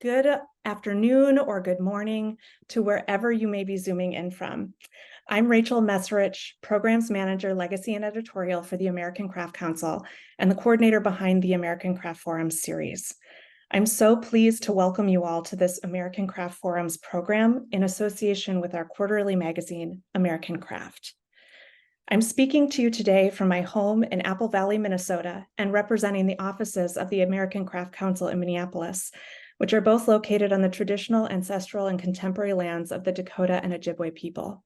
Good afternoon or good morning to wherever you may be zooming in from. I'm Rachel Messerich, Programs Manager, Legacy and Editorial for the American Craft Council and the coordinator behind the American Craft Forums series. I'm so pleased to welcome you all to this American Craft Forums program in association with our quarterly magazine, American Craft. I'm speaking to you today from my home in Apple Valley, Minnesota, and representing the offices of the American Craft Council in Minneapolis, which are both located on the traditional, ancestral, and contemporary lands of the Dakota and Ojibwe people.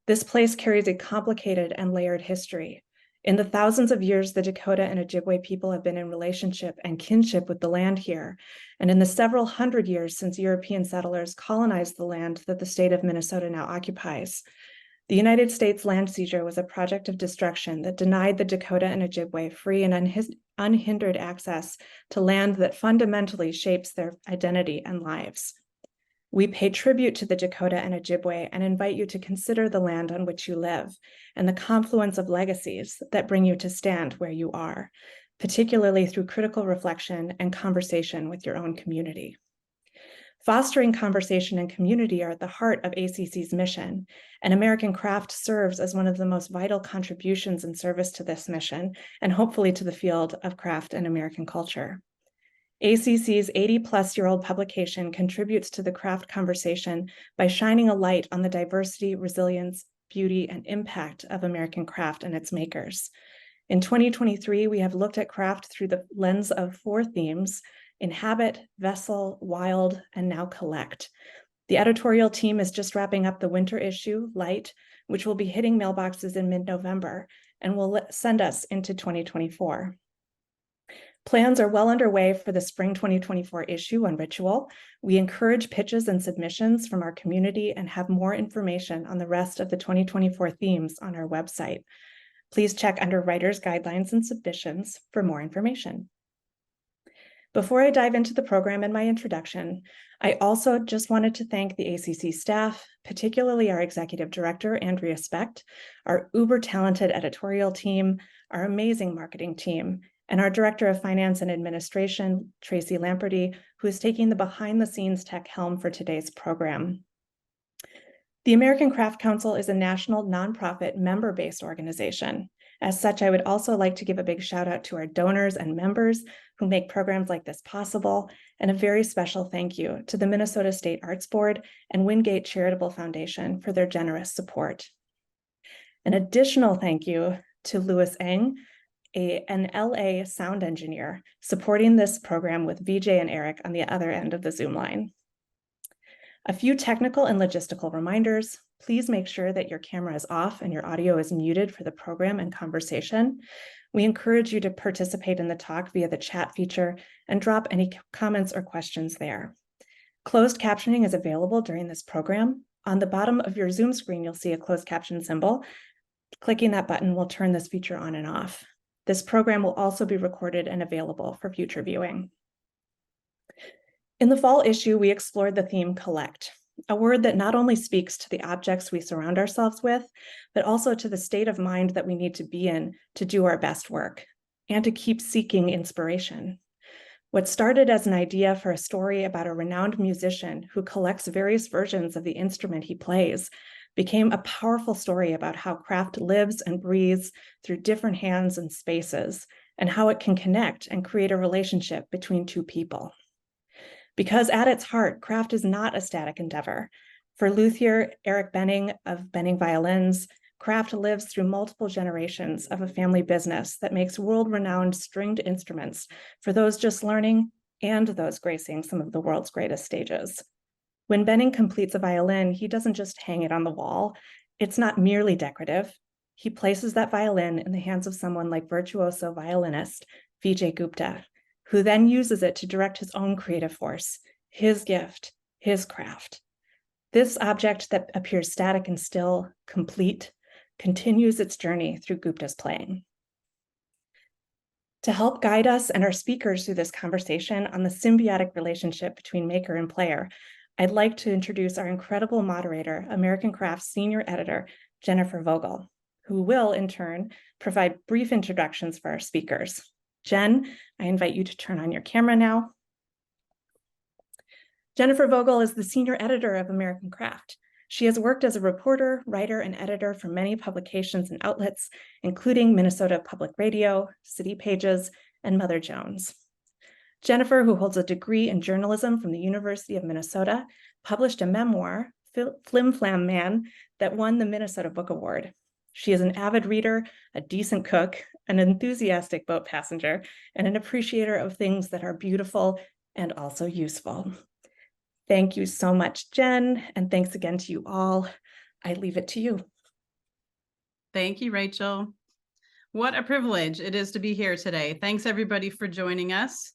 This place carries a complicated and layered history. In the thousands of years the Dakota and Ojibwe people have been in relationship and kinship with the land here, and in the several hundred years since European settlers colonized the land that the state of Minnesota now occupies, the United States land seizure was a project of destruction that denied the Dakota and Ojibwe free and unhindered access to land that fundamentally shapes their identity and lives. We pay tribute to the Dakota and Ojibwe and invite you to consider the land on which you live and the confluence of legacies that bring you to stand where you are, particularly through critical reflection and conversation with your own community. Fostering conversation and community are at the heart of ACC's mission, and American Craft serves as one of the most vital contributions in service to this mission, and hopefully to the field of craft and American culture. ACC's 80-plus-year-old publication contributes to the craft conversation by shining a light on the diversity, resilience, beauty, and impact of American craft and its makers. In 2023, we have looked at craft through the lens of 4 themes: inhabit, vessel, wild, and now collect. The editorial team is just wrapping up the winter issue, Light, which will be hitting mailboxes in mid-November and will send us into 2024. Plans are well underway for the spring 2024 issue on ritual. We encourage pitches and submissions from our community and have more information on the rest of the 2024 themes on our website. Please check under Writer's Guidelines and Submissions for more information. Before I dive into the program and my introduction, I also just wanted to thank the ACC staff, particularly our executive director, Andrea Specht, our uber-talented editorial team, our amazing marketing team, and our director of finance and administration, Tracy Lamperty, who is taking the behind-the-scenes tech helm for today's program. The American Craft Council is a national nonprofit member-based organization. As such, I would also like to give a big shout out to our donors and members who make programs like this possible, and a very special thank you to the Minnesota State Arts Board and Wingate Charitable Foundation for their generous support. An additional thank you to Louis Eng, an LA sound engineer, supporting this program with Vijay and Eric on the other end of the Zoom line. A few technical and logistical reminders. Please make sure that your camera is off and your audio is muted for the program and conversation. We encourage you to participate in the talk via the chat feature and drop any comments or questions there. Closed captioning is available during this program. On the bottom of your Zoom screen, you'll see a closed caption symbol. Clicking that button will turn this feature on and off. This program will also be recorded and available for future viewing. In the fall issue, we explored the theme collect, a word that not only speaks to the objects we surround ourselves with, but also to the state of mind that we need to be in to do our best work and to keep seeking inspiration. What started as an idea for a story about a renowned musician who collects various versions of the instrument he plays became a powerful story about how craft lives and breathes through different hands and spaces, and how it can connect and create a relationship between two people. Because at its heart, craft is not a static endeavor. For luthier Eric Benning of Benning Violins, craft lives through multiple generations of a family business that makes world-renowned stringed instruments for those just learning and those gracing some of the world's greatest stages. When Benning completes a violin, he doesn't just hang it on the wall. It's not merely decorative. He places that violin in the hands of someone like Virtuoso violinist Vijay Gupta, who then uses it to direct his own creative force, his gift, his craft. This object that appears static and still, complete, continues its journey through Gupta's playing. To help guide us and our speakers through this conversation on the symbiotic relationship between maker and player, I'd like to introduce our incredible moderator, American Craft's senior editor, Jennifer Vogel, who will, in turn, provide brief introductions for our speakers. Jen, I invite you to turn on your camera now. Jennifer Vogel is the senior editor of American Craft. She has worked as a reporter, writer, and editor for many publications and outlets, including Minnesota Public Radio, City Pages, and Mother Jones. Jennifer, who holds a degree in journalism from the University of Minnesota, published a memoir, Flim Flam Man, that won the Minnesota Book Award. She is an avid reader, a decent cook, an enthusiastic boat passenger, and an appreciator of things that are beautiful and also useful. Thank you so much, Jen, and thanks again to you all. I leave it to you. Thank you, Rachel. What a privilege it is to be here today. Thanks, everybody, for joining us.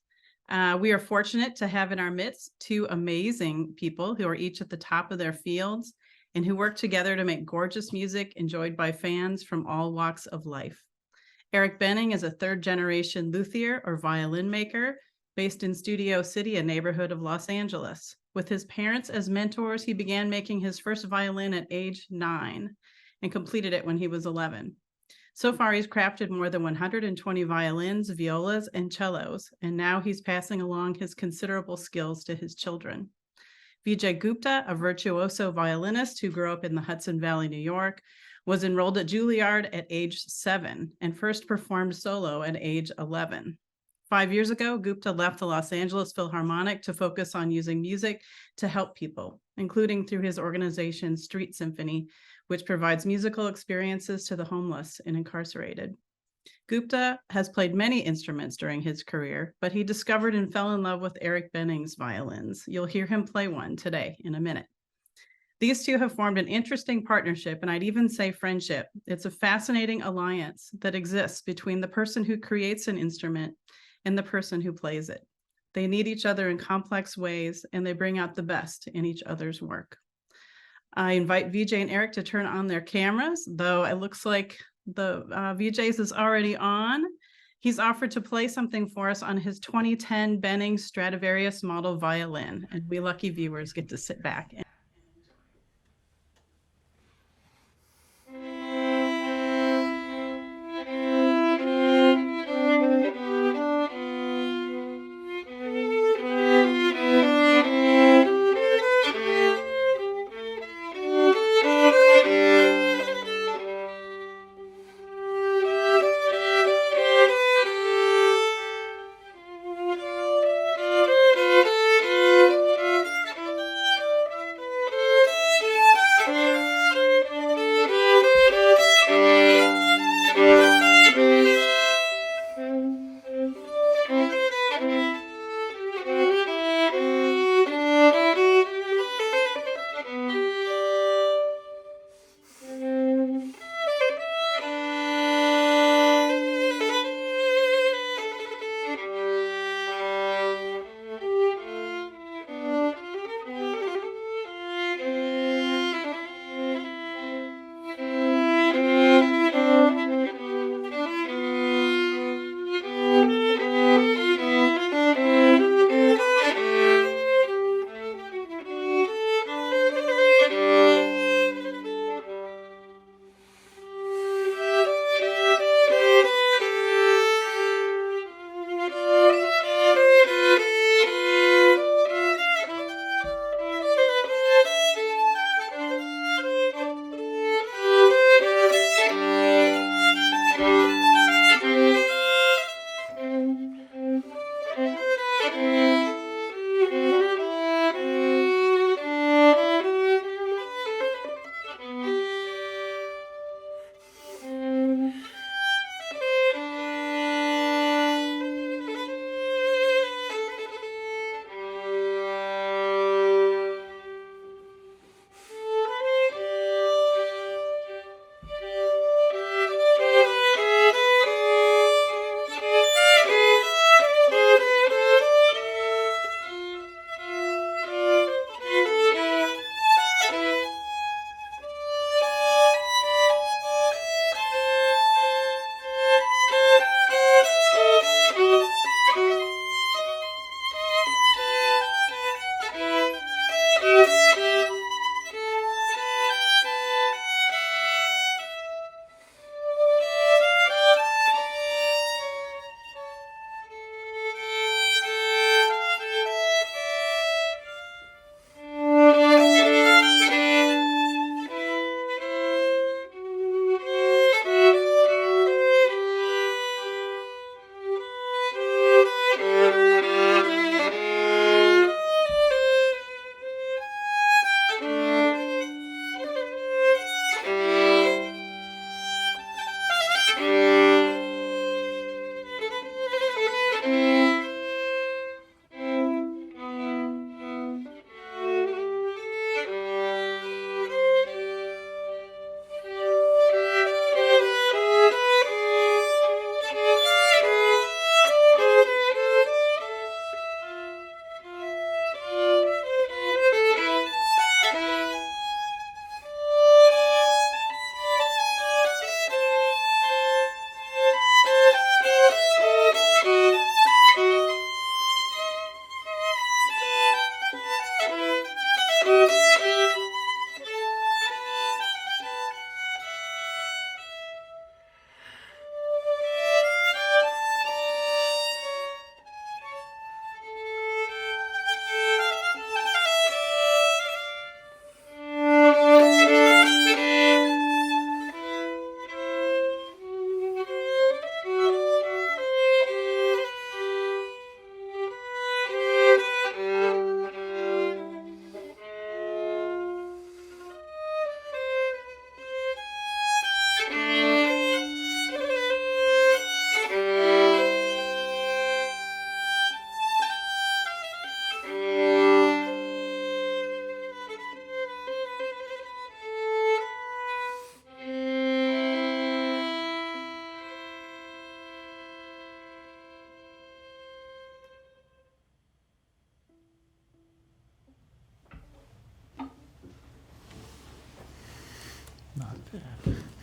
We are fortunate to have in our midst two amazing people who are each at the top of their fields and who work together to make gorgeous music enjoyed by fans from all walks of life. Eric Benning is a third-generation luthier or violin maker based in Studio City, a neighborhood of Los Angeles. With his parents as mentors, he began making his first violin at age 9 and completed it when he was 11. So far, he's crafted more than 120 violins, violas, and cellos, and now he's passing along his considerable skills to his children. Vijay Gupta, a virtuoso violinist who grew up in the Hudson Valley, New York, was enrolled at Juilliard at age 7 and first performed solo at age 11. 5 years ago, Gupta left the Los Angeles Philharmonic to focus on using music to help people, including through his organization, Street Symphony, which provides musical experiences to the homeless and incarcerated. Gupta has played many instruments during his career, but he discovered and fell in love with Eric Benning's violins. You'll hear him play one today in a minute. These two have formed an interesting partnership, and I'd even say friendship. It's a fascinating alliance that exists between the person who creates an instrument and the person who plays it. They need each other in complex ways, and they bring out the best in each other's work. I invite Vijay and Eric to turn on their cameras, though it looks like the Vijay's is already on. He's offered to play something for us on his 2010 Benning Stradivarius model violin, and we lucky viewers get to sit back and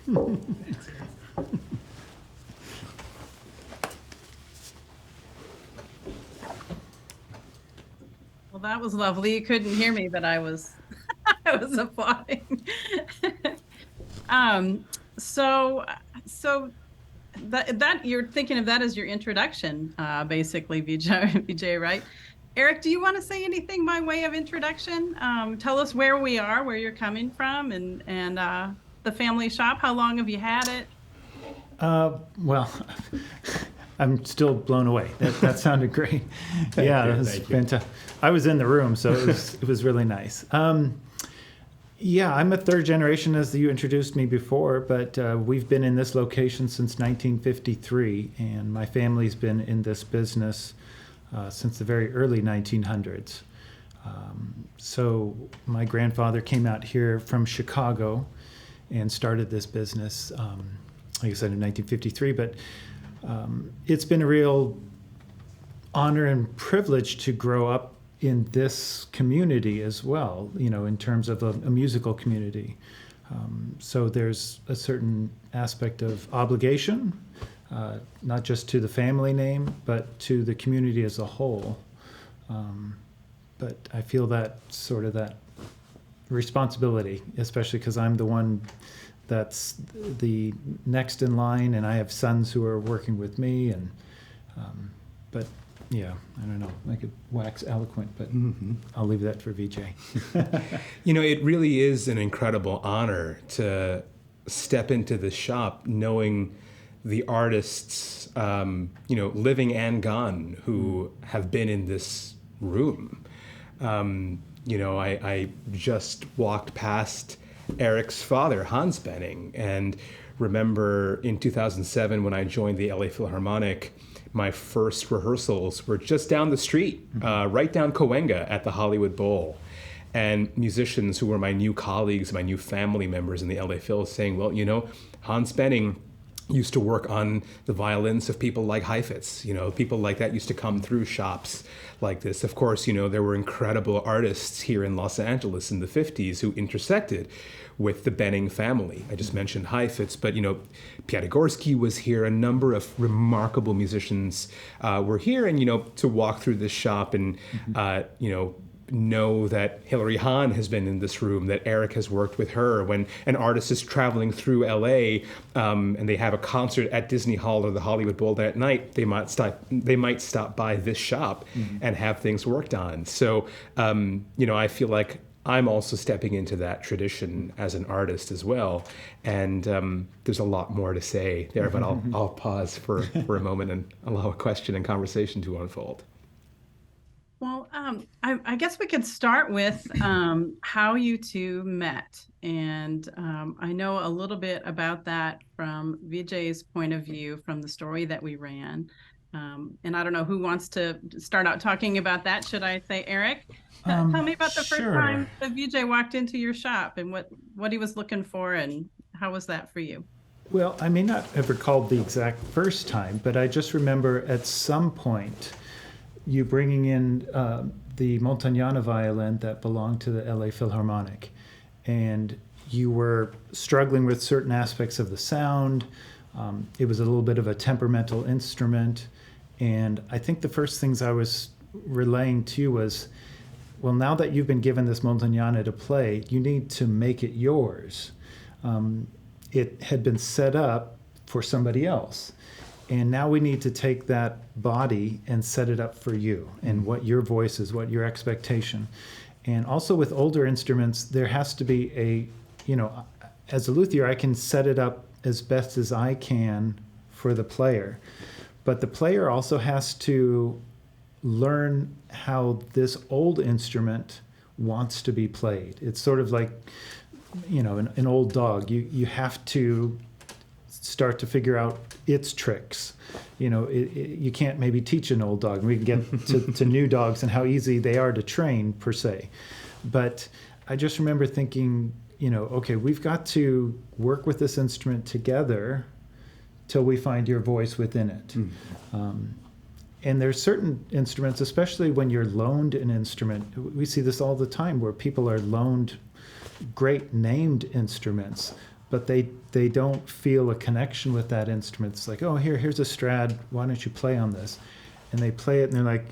Well, that was lovely. You couldn't hear me, but I was I was applauding. Um, so so that you're thinking of that as your introduction, basically, Vijay, right? Eric, do you want to say anything by way of introduction? Tell us where we are, where you're coming from, and the family shop. How long have you had it? Well, I'm still blown away. That sounded great. Yeah, it was fantastic. I was in the room, so it was really nice. Yeah, I'm a third generation, as you introduced me before, but we've been in this location since 1953, and my family's been in this business since the very early 1900s. So my grandfather came out here from Chicago and started this business, like I said, in 1953, but it's been a real honor and privilege to grow up in this community as well, in terms of a musical community. So there's a certain aspect of obligation, not just to the family name, but to the community as a whole. But I feel that responsibility, especially because I'm the one that's the next in line, and I have sons who are working with me, and but yeah, I don't know, I could wax eloquent, but I'll leave that for Vijay. It really is an incredible honor to step into the shop knowing the artists, living and gone, who have been in this room. I just walked past Eric's father, Hans Benning, and remember in 2007 when I joined the LA Philharmonic, my first rehearsals were just down the street, right down Cahuenga at the Hollywood Bowl. And musicians who were my new colleagues, my new family members in the LA Phil saying, well, Hans Benning used to work on the violins of people like Heifetz. People like that used to come through shops like this. Of course, there were incredible artists here in Los Angeles in the 50s who intersected with the Benning family. I just mentioned Heifetz, but Piatigorsky was here. A number of remarkable musicians were here, and to walk through this shop and know that Hilary Hahn has been in this room, that Eric has worked with her. When an artist is traveling through LA and they have a concert at Disney Hall or the Hollywood Bowl that night, they might stop by this shop and have things worked on. So I feel like I'm also stepping into that tradition as an artist as well. And there's a lot more to say there, but I'll pause for a moment and allow a question and conversation to unfold. Well, I guess we could start with how you two met. And I know a little bit about that from Vijay's point of view from the story that we ran. And I don't know who wants to start out talking about that. Should I say Eric? Tell me about the first time that Vijay walked into your shop and what he was looking for, and how was that for you? Well, I may not have recalled the exact first time, but I just remember at some point you bringing in the Montagnana violin that belonged to the LA Philharmonic. And you were struggling with certain aspects of the sound. It was a little bit of a temperamental instrument. And I think the first things I was relaying to you was, well, now that you've been given this Montagnana to play, you need to make it yours. It had been set up for somebody else. And now we need to take that body and set it up for you and what your voice is, what your expectation. And also with older instruments, there has to be as a luthier, I can set it up as best as I can for the player. But the player also has to learn how this old instrument wants to be played. It's sort of like, an old dog. You have to start to figure out its tricks. You can't maybe teach an old dog. We can get to new dogs and how easy they are to train per se. But I just remember thinking, okay, we've got to work with this instrument together till we find your voice within it. And there's certain instruments, especially when you're loaned an instrument, we see this all the time where people are loaned great named instruments, but they don't feel a connection with that instrument. It's like, oh, here's a Strad, why don't you play on this? And they play it and they're like,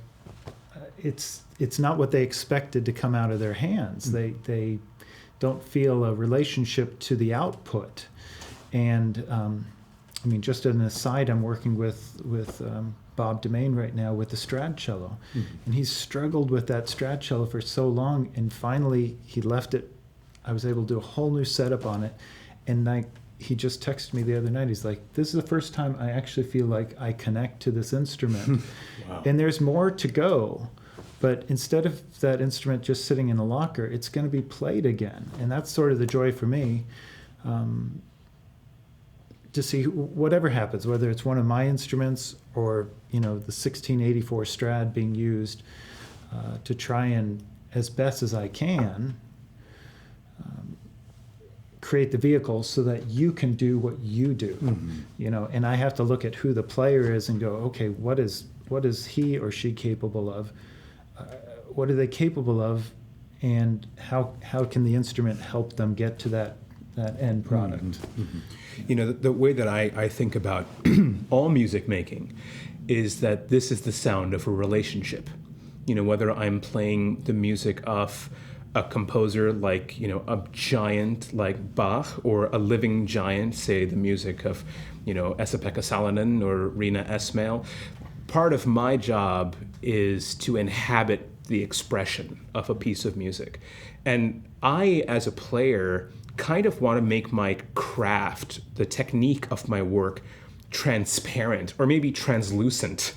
it's not what they expected to come out of their hands. They don't feel a relationship to the output. And I mean, just as an aside, I'm working with Bob Demain right now with the Strad cello. And he's struggled with that Strad cello for so long, and finally he left it. I was able to do a whole new setup on it, and he just texted me the other night. He's like, this is the first time I actually feel like I connect to this instrument. Wow. And there's more to go, but instead of that instrument just sitting in a locker, it's going to be played again. And that's sort of the joy for me, to see whatever happens, whether it's one of my instruments or, you know, the 1684 Strad being used, to try and, as best as I can, create the vehicle so that you can do what you do. You know, and I have to look at who the player is and go, okay, what is he or she capable of? What are they capable of, and how can the instrument help them get to that end product? You know, the way that I think about all music making is that this is the sound of a relationship. You know, whether I'm playing the music of a composer like, you know, a giant like Bach, or a living giant, say the music of, you know, Esa-Pekka Salonen or Rina Esmail, part of my job is to inhabit the expression of a piece of music. And I, as a player, kind of want to make my craft, the technique of my work, transparent or maybe translucent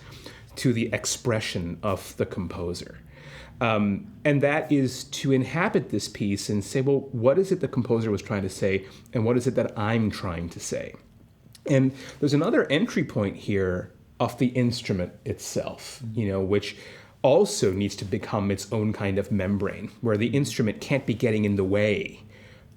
to the expression of the composer. And that is to inhabit this piece and say, well, what is it the composer was trying to say, and what is it that I'm trying to say? And there's another entry point here of the instrument itself, you know, which also needs to become its own kind of membrane, where the instrument can't be getting in the way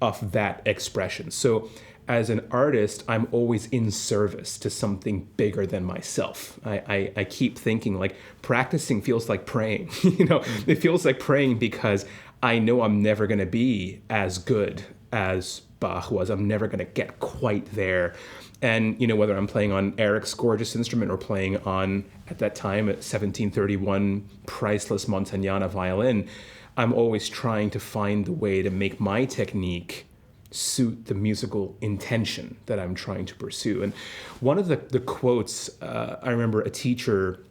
of that expression. So as an artist, I'm always in service to something bigger than myself. I keep thinking, like, practicing feels like praying. You know, it feels like praying because I know I'm never going to be as good as Bach was. I'm never going to get quite there. And, you know, whether I'm playing on Eric's gorgeous instrument or playing on, at that time, a 1731 priceless Montagnana violin, I'm always trying to find the way to make my technique suit the musical intention that I'm trying to pursue. And one of the quotes I remember a teacher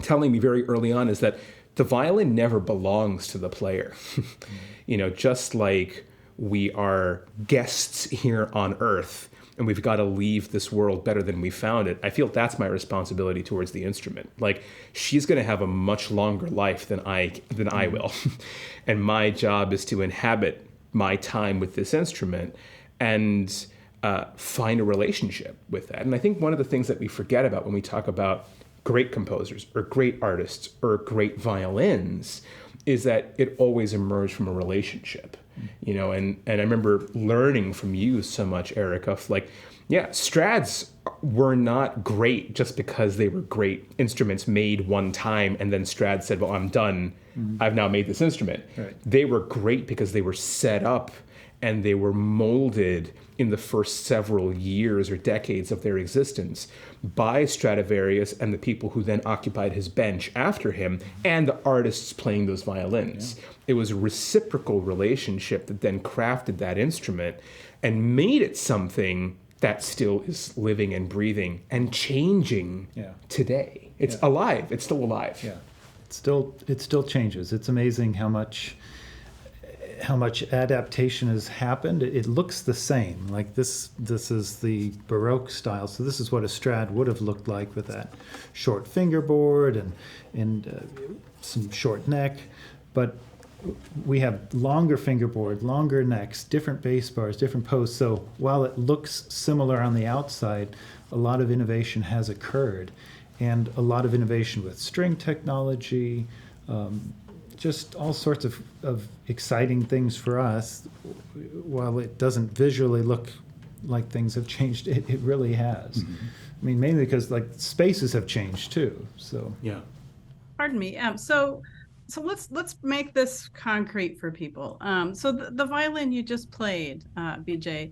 telling me very early on is that the violin never belongs to the player. You know, just like we are guests here on earth and we've got to leave this world better than we found it, I feel that's my responsibility towards the instrument. Like, she's going to have a much longer life than I will. And my job is to inhabit my time with this instrument and find a relationship with that. And I think one of the things that we forget about when we talk about great composers or great artists or great violins is that it always emerged from a relationship. You know, and I remember learning from you so much, Eric, of like, yeah, Strads were not great just because they were great instruments made one time and then Strad said, well, I'm done. I've now made this instrument. Right. They were great because they were set up and they were molded in the first several years or decades of their existence by Stradivarius and the people who then occupied his bench after him and the artists playing those violins. Yeah. It was a reciprocal relationship that then crafted that instrument and made it something that still is living and breathing and changing today. It's alive. It's still alive. Yeah. It still changes. It's amazing how much adaptation has happened. It looks the same. Like this is the Baroque style. So this is what a Strad would have looked like with that short fingerboard and some short neck. But we have longer fingerboard, longer necks, different bass bars, different posts. So while it looks similar on the outside, a lot of innovation has occurred, and a lot of innovation with string technology, just all sorts of exciting things for us. While it doesn't visually look like things have changed, it really has. Mm-hmm. I mean, mainly because like spaces have changed too. So yeah. Pardon me. So let's make this concrete for people. So the violin you just played, Vijay,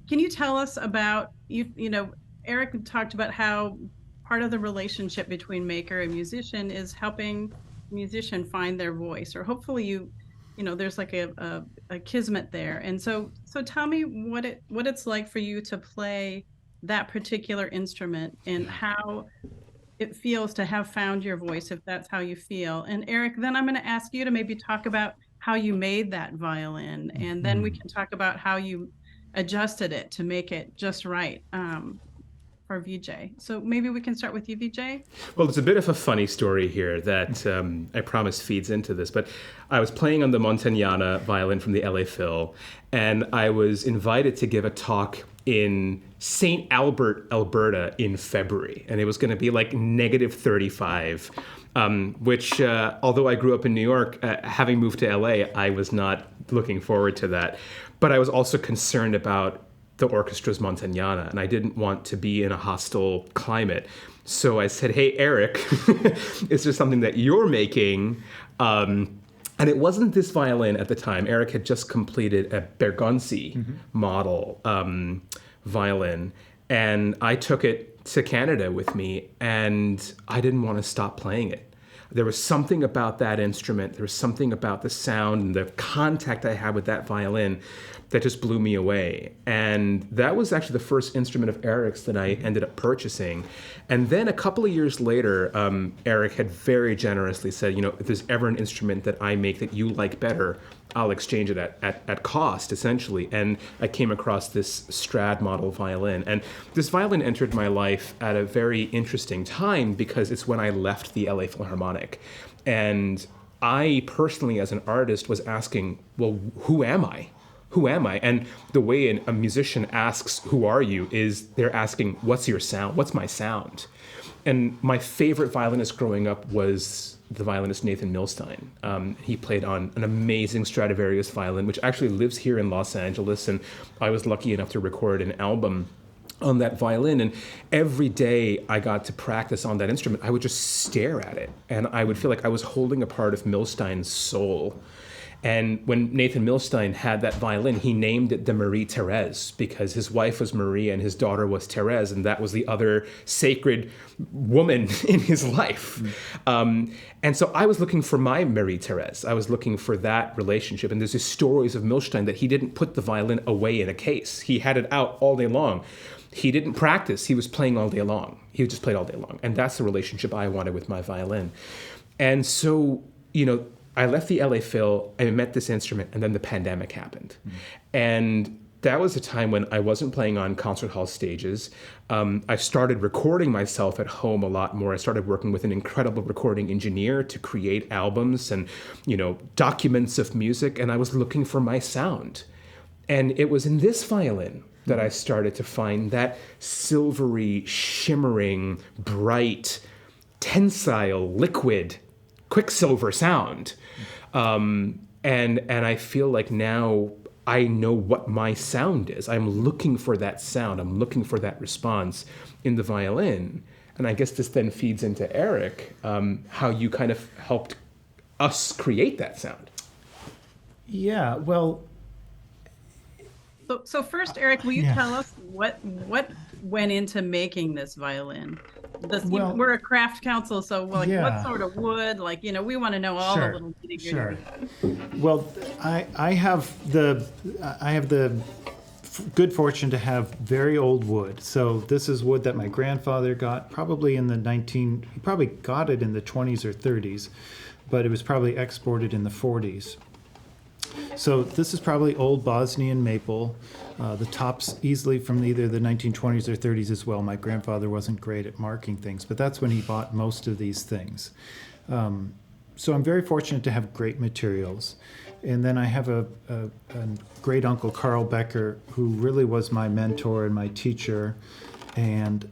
can you tell us about, Eric talked about how part of the relationship between maker and musician is helping musician find their voice, or hopefully there's like a kismet there. And so tell me what it's like for you to play that particular instrument and how it feels to have found your voice, if that's how you feel. And Eric, then I'm going to ask you to maybe talk about how you made that violin, and then we can talk about how you adjusted it to make it just right for Vijay. So maybe we can start with you, Vijay. Well, it's a bit of a funny story here that I promise feeds into this, but I was playing on the Montagnana violin from the LA Phil, and I was invited to give a talk in St. Albert, Alberta in February, and it was going to be like -35, which, although I grew up in New York, having moved to LA, I was not looking forward to that. But I was also concerned about the orchestra's Montagnana, and I didn't want to be in a hostile climate. So I said, hey, Eric, is there something that you're making? And it wasn't this violin at the time. Eric had just completed a Bergonzi model violin, and I took it to Canada with me, and I didn't want to stop playing it. There was something about that instrument, there was something about the sound and the contact I had with that violin that just blew me away. And that was actually the first instrument of Eric's that I ended up purchasing. And then a couple of years later, Eric had very generously said, if there's ever an instrument that I make that you like better, I'll exchange it at cost, essentially. And I came across this Strad model violin. And this violin entered my life at a very interesting time because it's when I left the LA Philharmonic. And I personally, as an artist, was asking, well, who am I? Who am I? And the way a musician asks, who are you, is they're asking, what's your sound? What's my sound? And my favorite violinist growing up was the violinist Nathan Milstein. He played on an amazing Stradivarius violin, which actually lives here in Los Angeles. And I was lucky enough to record an album on that violin. And every day I got to practice on that instrument, I would just stare at it. And I would feel like I was holding a part of Milstein's soul. And when Nathan Milstein had that violin, he named it the Marie Therese because his wife was Marie and his daughter was Therese, and that was the other sacred woman in his life. And so I was looking for my Marie Therese. I was looking for that relationship. And there's these stories of Milstein that he didn't put the violin away in a case. He had it out all day long. He didn't practice. He was playing all day long. He just played all day long. And that's the relationship I wanted with my violin. And so, I left the LA Phil, I met this instrument, and then the pandemic happened. And that was a time when I wasn't playing on concert hall stages. I started recording myself at home a lot more. I started working with an incredible recording engineer to create albums and, documents of music, and I was looking for my sound. And it was in this violin that I started to find that silvery, shimmering, bright, tensile, liquid, quicksilver sound. And I feel like now I know what my sound is. I'm looking for that sound. I'm looking for that response in the violin. And I guess this then feeds into Eric, how you kind of helped us create that sound. Yeah, well... So first, Eric, will you tell us what went into making this violin? We're a craft council, so what sort of wood? We want to know all the little nitty-gritty. Sure. Well, I have the good fortune to have very old wood. So this is wood that my grandfather got probably in he probably got it in the 20s or 30s, but it was probably exported in the 40s. So this is probably old Bosnian maple. The top's easily from either the 1920s or 30s as well. My grandfather wasn't great at marking things, but that's when he bought most of these things. So I'm very fortunate to have great materials. And then I have a great uncle, Carl Becker, who really was my mentor and my teacher. And,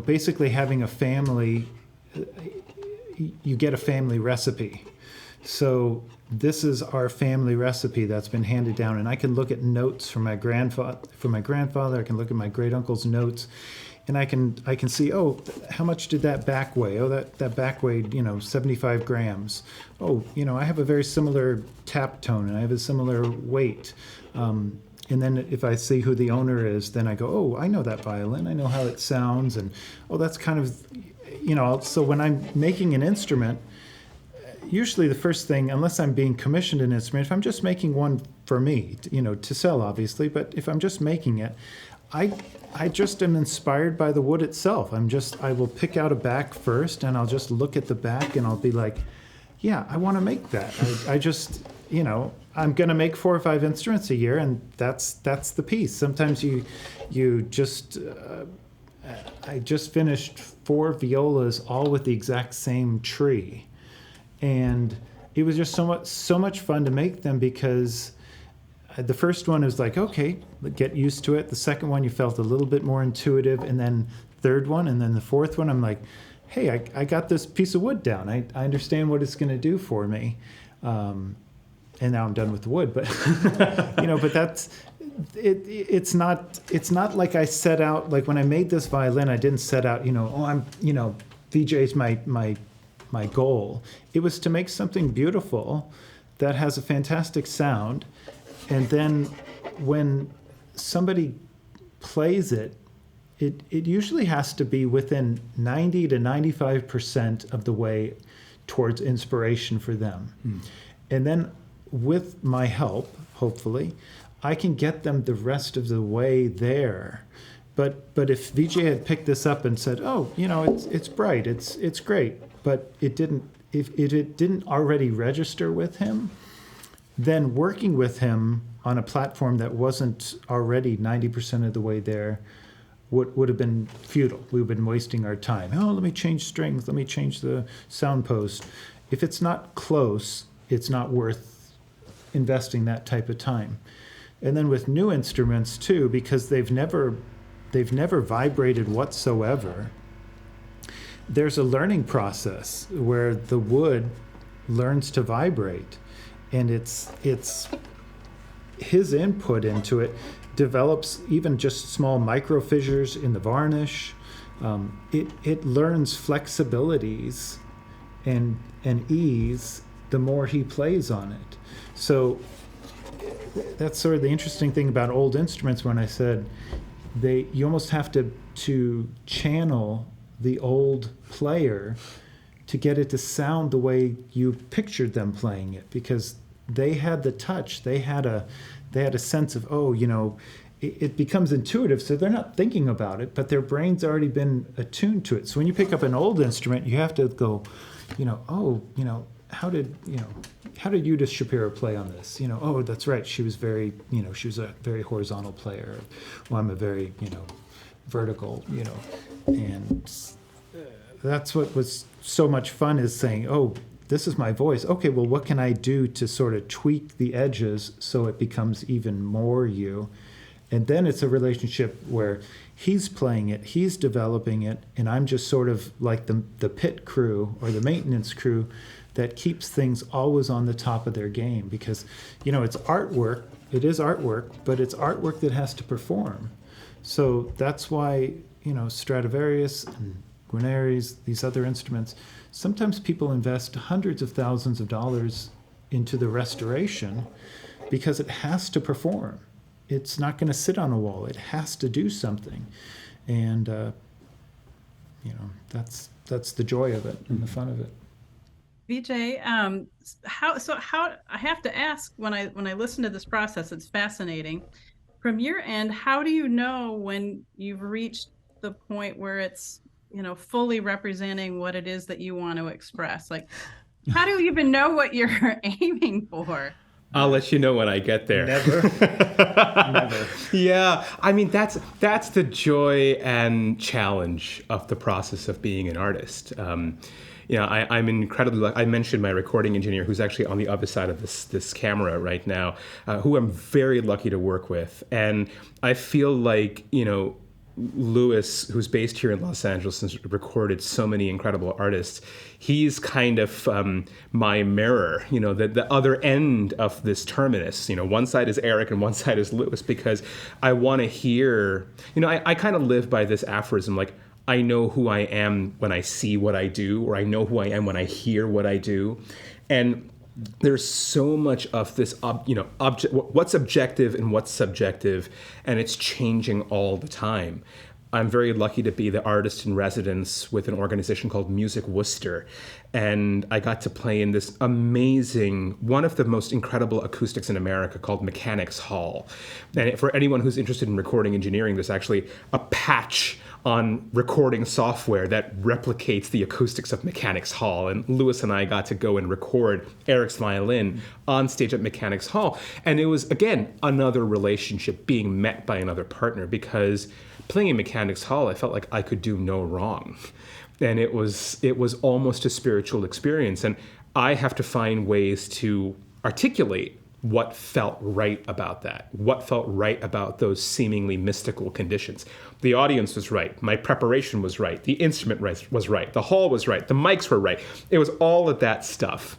basically having a family, you get a family recipe. So this is our family recipe that's been handed down, and I can look at notes from my grandfather. I can look at my great uncle's notes, and I can see, how much did that back weigh? That back weighed 75 grams. I have a very similar tap tone, and I have a similar weight. And then if I see who the owner is, then I go, oh, I know that violin. I know how it sounds. And, oh, that's kind of, so when I'm making an instrument, usually the first thing, unless I'm being commissioned an instrument, if I'm just making one for me, to sell, obviously, but if I'm just making it, I just am inspired by the wood itself. I will pick out a back first, and I'll just look at the back, and I'll be like, yeah, I want to make that. I just, I'm going to make 4 or 5 instruments a year, and that's the piece. Sometimes you just, I just finished 4 violas, all with the exact same tree, and it was just so much fun to make them, because the first one was like, okay, get used to it. The second one, you felt a little bit more intuitive, and then third one, and then the fourth one, I'm like, hey, I got this piece of wood down. I understand what it's going to do for me. And now I'm done with the wood, but but that's it. It's not like I set out, like when I made this violin, I didn't set out, I'm, Vijay's my goal. It was to make something beautiful that has a fantastic sound, and then when somebody plays it, it usually has to be within 90 to 95% of the way towards inspiration for them. And then with my help, hopefully, I can get them the rest of the way there. But if Vijay had picked this up and said, oh, it's bright, it's great, but it didn't, if it didn't already register with him, then working with him on a platform that wasn't already 90% of the way there would have been futile. We would have been wasting our time. Oh, let me change strings, let me change the sound post. If it's not close, it's not worth investing that type of time. And then with new instruments too, because they've never vibrated whatsoever, there's a learning process where the wood learns to vibrate, and it's his input into it develops even just small micro fissures in the varnish. It learns flexibilities and ease the more he plays on it. So that's sort of the interesting thing about old instruments, when I said you almost have to channel the old player to get it to sound the way you pictured them playing it, because they had the touch, they had a sense of, it becomes intuitive, so they're not thinking about it, but their brain's already been attuned to it. So when you pick up an old instrument, you have to go, how did Judith Shapiro play on this? Oh, that's right, she was very, she was a very horizontal player. Well, I'm a very, vertical, and that's what was so much fun, is saying, oh, this is my voice. Okay, well, what can I do to sort of tweak the edges so it becomes even more you? And then it's a relationship where he's playing it, he's developing it, and I'm just sort of like the pit crew or the maintenance crew that keeps things always on the top of their game, because, it's artwork. It is artwork, but it's artwork that has to perform. So that's why, Stradivarius and Guarneri's, these other instruments, sometimes people invest hundreds of thousands of dollars into the restoration because it has to perform. It's not going to sit on a wall. It has to do something. And, that's the joy of it and the fun of it. Vijay, how I have to ask, when I listen to this process, it's fascinating. From your end, how do you know when you've reached the point where it's, fully representing what it is that you want to express? Like, how do you even know what you're aiming for? I'll let you know when I get there. Never. Never. Yeah, I mean, that's the joy and challenge of the process of being an artist. I'm incredibly lucky. I mentioned my recording engineer, who's actually on the other side of this camera right now, who I'm very lucky to work with. And I feel like, Lewis, who's based here in Los Angeles and recorded so many incredible artists, he's kind of my mirror, the other end of this terminus. One side is Eric and one side is Lewis, because I want to hear, I kind of live by this aphorism, like, I know who I am when I see what I do, or I know who I am when I hear what I do. And there's so much of this, what's objective and what's subjective, and it's changing all the time. I'm very lucky to be the artist in residence with an organization called Music Worcester. And I got to play in this amazing, one of the most incredible acoustics in America called Mechanics Hall. And for anyone who's interested in recording engineering, there's actually a patch on recording software that replicates the acoustics of Mechanics Hall. And Lewis and I got to go and record Eric's violin on stage at Mechanics Hall. And it was, again, another relationship being met by another partner, because playing in Mechanics Hall, I felt like I could do no wrong. And it was almost a spiritual experience. And I have to find ways to articulate what felt right about that, what felt right about those seemingly mystical conditions. The audience was right. My preparation was right. The instrument was right. The hall was right. The mics were right. It was all of that stuff.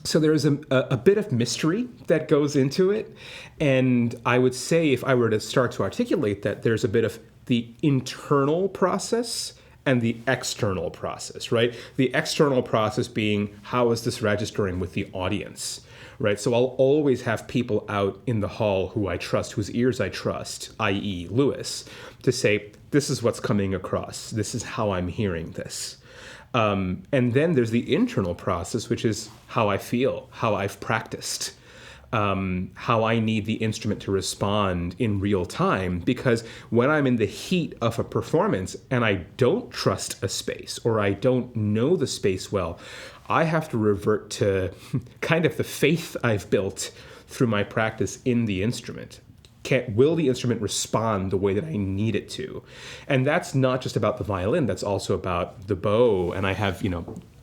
So there's a bit of mystery that goes into it. And I would say, if I were to start to articulate that, there's a bit of the internal process and the external process, right? The external process being, how is this registering with the audience, right? So I'll always have people out in the hall who I trust, whose ears I trust, i.e. Lewis, to say, this is what's coming across. This is how I'm hearing this. And then there's the internal process, which is how I feel, how I've practiced, how I need the instrument to respond in real time. Because when I'm in the heat of a performance and I don't trust a space, or I don't know the space well, I have to revert to kind of the faith I've built through my practice in the instrument. Will the instrument respond the way that I need it to? And that's not just about the violin, that's also about the bow. And I have,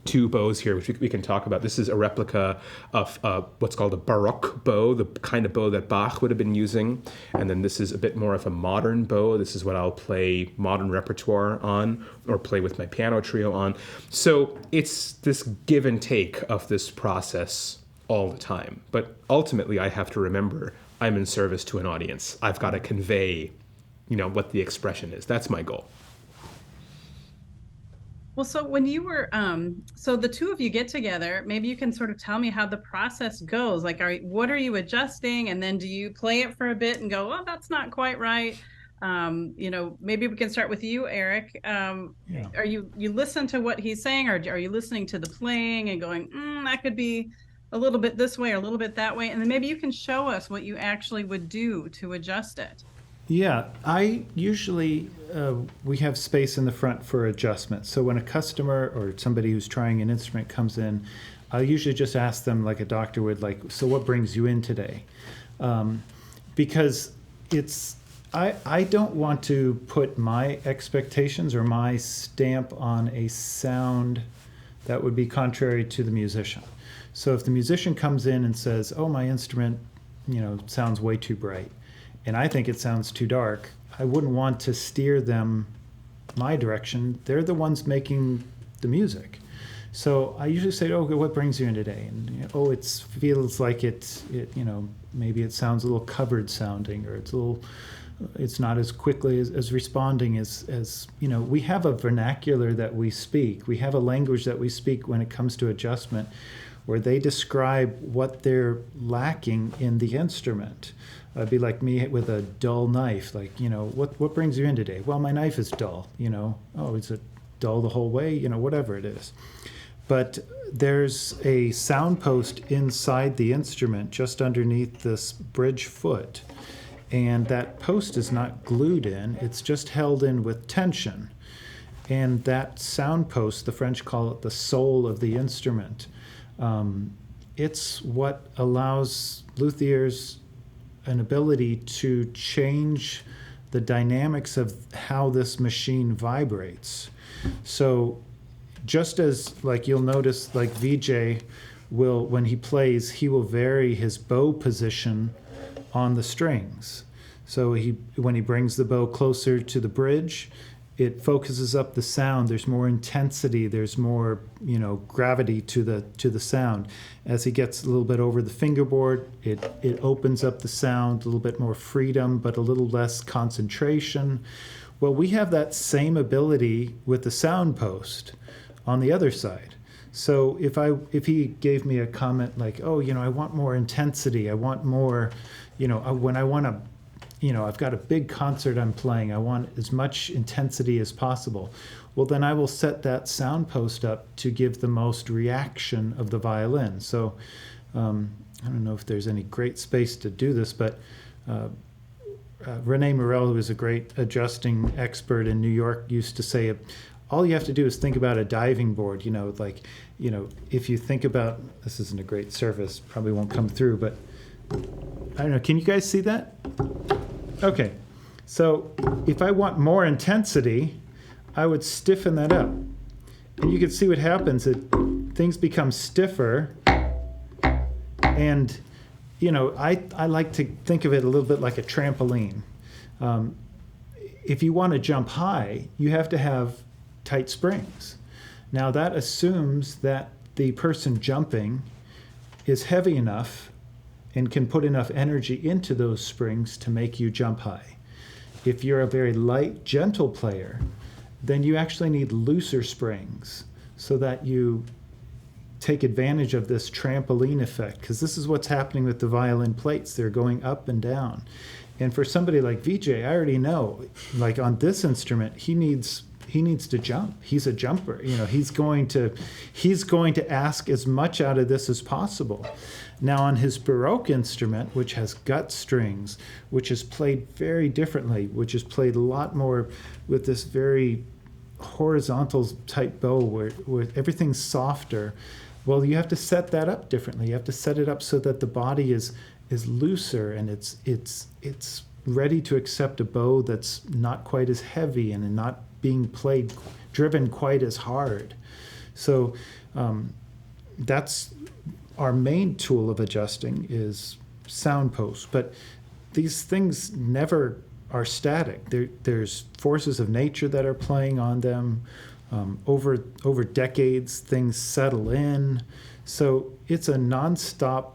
two bows here, which we can talk about. This is a replica of what's called a Baroque bow, the kind of bow that Bach would have been using. And then this is a bit more of a modern bow. This is what I'll play modern repertoire on, or play with my piano trio on. So it's this give and take of this process all the time. But ultimately, I have to remember I'm in service to an audience. I've got to convey, what the expression is. That's my goal. Well, so when you were, so the two of you get together, maybe you can sort of tell me how the process goes. Like, what are you adjusting? And then do you play it for a bit and go, oh, that's not quite right. Maybe we can start with you, Eric. Are you listen to what he's saying, or are you listening to the playing and going, that could be a little bit this way or a little bit that way? And then maybe you can show us what you actually would do to adjust it. Yeah, I usually, we have space in the front for adjustment. So when a customer or somebody who's trying an instrument comes in, I'll usually just ask them, like a doctor would, so what brings you in today? Because I don't want to put my expectations or my stamp on a sound that would be contrary to the musician. So if the musician comes in and says, oh, my instrument, sounds way too bright, and I think it sounds too dark, I wouldn't want to steer them my direction. They're the ones making the music. So I usually say, okay, what brings you in today? And, it feels like maybe it sounds a little covered sounding, or it's not as quickly as responding as we have a vernacular that we speak. We have a language that we speak when it comes to adjustment, where they describe what they're lacking in the instrument. It'd be like me with a dull knife, what brings you in today? Well, my knife is dull, oh, is it dull the whole way? Whatever it is. But there's a sound post inside the instrument just underneath this bridge foot. And that post is not glued in, it's just held in with tension. And that sound post, the French call it the soul of the instrument. It's what allows luthiers an ability to change the dynamics of how this machine vibrates. So just as, you'll notice, Vijay will, when he plays, he will vary his bow position on the strings. So when he brings the bow closer to the bridge, it focuses up the sound. There's more intensity. There's more, gravity to the sound. As he gets a little bit over the fingerboard, it opens up the sound, a little bit more freedom, but a little less concentration. Well, we have that same ability with the sound post on the other side. So if he gave me a comment like, oh, I want more intensity, I want more, when I want to, I've got a big concert I'm playing, I want as much intensity as possible. Well, then I will set that sound post up to give the most reaction of the violin. So I don't know if there's any great space to do this, but Rene Morel, who is a great adjusting expert in New York, used to say, all you have to do is think about a diving board, if you think about, this isn't a great surface, probably won't come through, but I don't know, can you guys see that? Okay, so if I want more intensity, I would stiffen that up. And you can see what happens, things become stiffer, and I like to think of it a little bit like a trampoline. If you want to jump high, you have to have tight springs. Now that assumes that the person jumping is heavy enough and can put enough energy into those springs to make you jump high. If you're a very light, gentle player, then you actually need looser springs so that you take advantage of this trampoline effect, because this is what's happening with the violin plates. They're going up and down. And for somebody like Vijay, I already know, like on this instrument, he needs to jump. He's a jumper. He's going to ask as much out of this as possible. Now on his Baroque instrument, which has gut strings, which is played very differently, which is played a lot more with this very horizontal type bow where everything's softer, well, you have to set that up differently. You have to set it up so that the body is looser and it's ready to accept a bow that's not quite as heavy and not being driven quite as hard. So that's our main tool of adjusting is sound posts. But these things never are static. There's forces of nature that are playing on them. Over decades, things settle in. So it's a nonstop,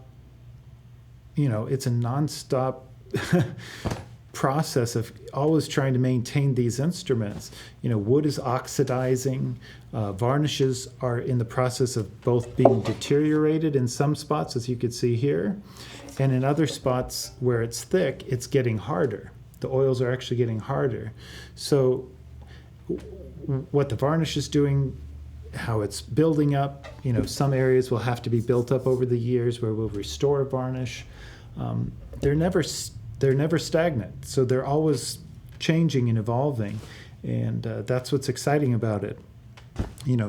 process of always trying to maintain these instruments. Wood is oxidizing. Varnishes are in the process of both being deteriorated in some spots, as you could see here, and in other spots where it's thick, it's getting harder. The oils are actually getting harder. So what the varnish is doing, how it's building up, some areas will have to be built up over the years where we'll restore varnish. They're never stagnant, so they're always changing and evolving, and that's what's exciting about it.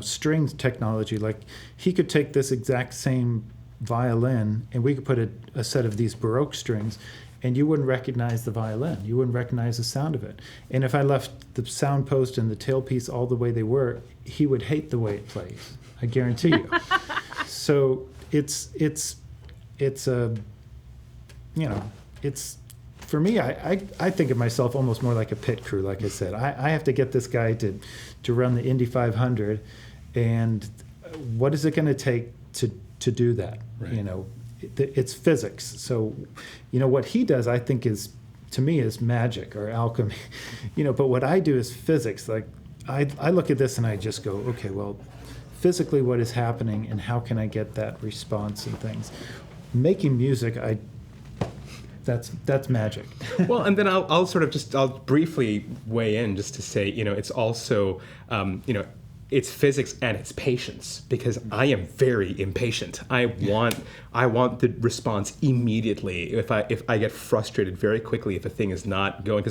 Strings technology, like he could take this exact same violin and we could put a set of these Baroque strings and you wouldn't recognize the violin. You wouldn't recognize the sound of it. And if I left the sound post and the tailpiece all the way they were, he would hate the way it plays. I guarantee you. So it's for me, I think of myself almost more like a pit crew. Like I said, I have to get this guy to run the Indy 500, and what is it going to take to do that? Right. It's physics. So, what he does, I think to me is magic or alchemy. But what I do is physics. Like I look at this and I just go, okay, well, physically what is happening and how can I get that response and things. Making music, that's magic. Well, and then I'll briefly weigh in just to say, it's also, it's physics and it's patience, because I am very impatient. I want the response immediately. If I get frustrated very quickly if a thing is not going,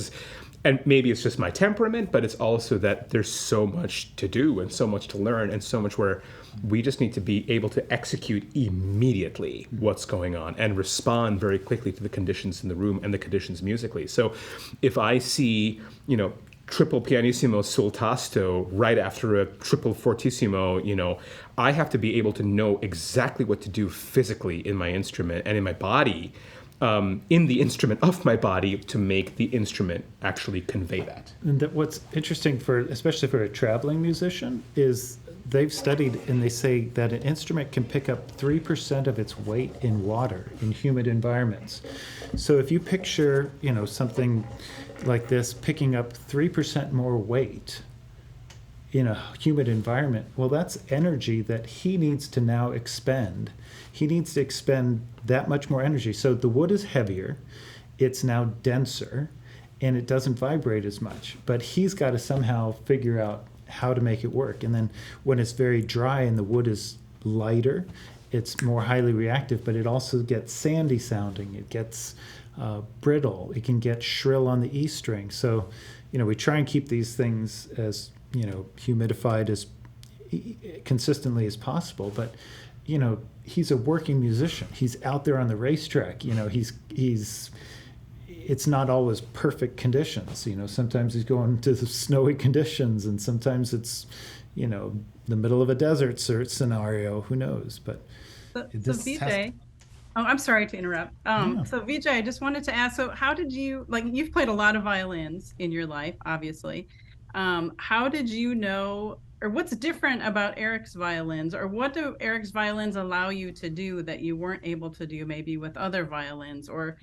and maybe it's just my temperament, but it's also that there's so much to do and so much to learn and so much where we just need to be able to execute immediately what's going on and respond very quickly to the conditions in the room and the conditions musically. So if I see, triple pianissimo sul tasto right after a triple fortissimo, I have to be able to know exactly what to do physically in my instrument and in my body, in the instrument of my body, to make the instrument actually convey that. And what's interesting especially for a traveling musician, is they've studied and they say that an instrument can pick up 3% of its weight in water in humid environments. So if you picture, something like this picking up 3% more weight in a humid environment. Well, that's energy that he needs to now expend. He needs to expend that much more energy. So the wood is heavier, it's now denser, and it doesn't vibrate as much. But he's got to somehow figure out how to make it work. And then when it's very dry and the wood is lighter, it's more highly reactive, but it also gets sandy sounding. It gets brittle. It can get shrill on the E string. So, we try and keep these things as, humidified as consistently as possible. But, he's a working musician. He's out there on the racetrack. It's not always perfect conditions. Sometimes he's going to the snowy conditions, and sometimes it's, the middle of a desert scenario. Who knows? But so Vijay, I'm sorry to interrupt. So Vijay, I just wanted to ask, so how did you, you've played a lot of violins in your life, obviously. How did you know, or what's different about Eric's violins, or what do Eric's violins allow you to do that you weren't able to do maybe with other violins, or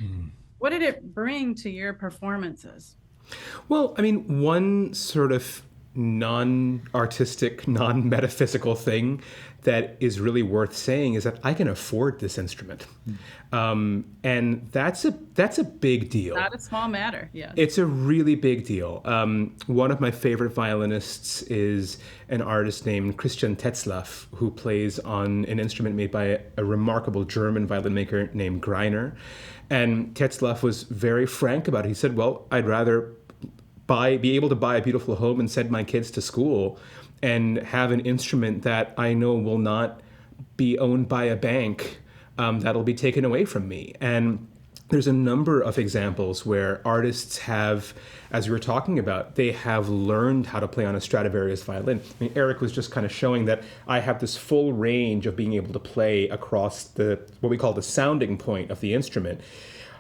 what did it bring to your performances? Well, one sort of non-artistic, non-metaphysical thing that is really worth saying is that I can afford this instrument. And that's a big deal. Not a small matter, yeah. It's a really big deal. One of my favorite violinists is an artist named Christian Tetzlaff, who plays on an instrument made by a remarkable German violin maker named Greiner. And Tetzlaff was very frank about it. He said, well, I'd rather be able to buy a beautiful home and send my kids to school and have an instrument that I know will not be owned by a bank that'll be taken away from me. And there's a number of examples where artists have, as we were talking about, they have learned how to play on a Stradivarius violin. Eric was just kind of showing that I have this full range of being able to play across what we call the sounding point of the instrument.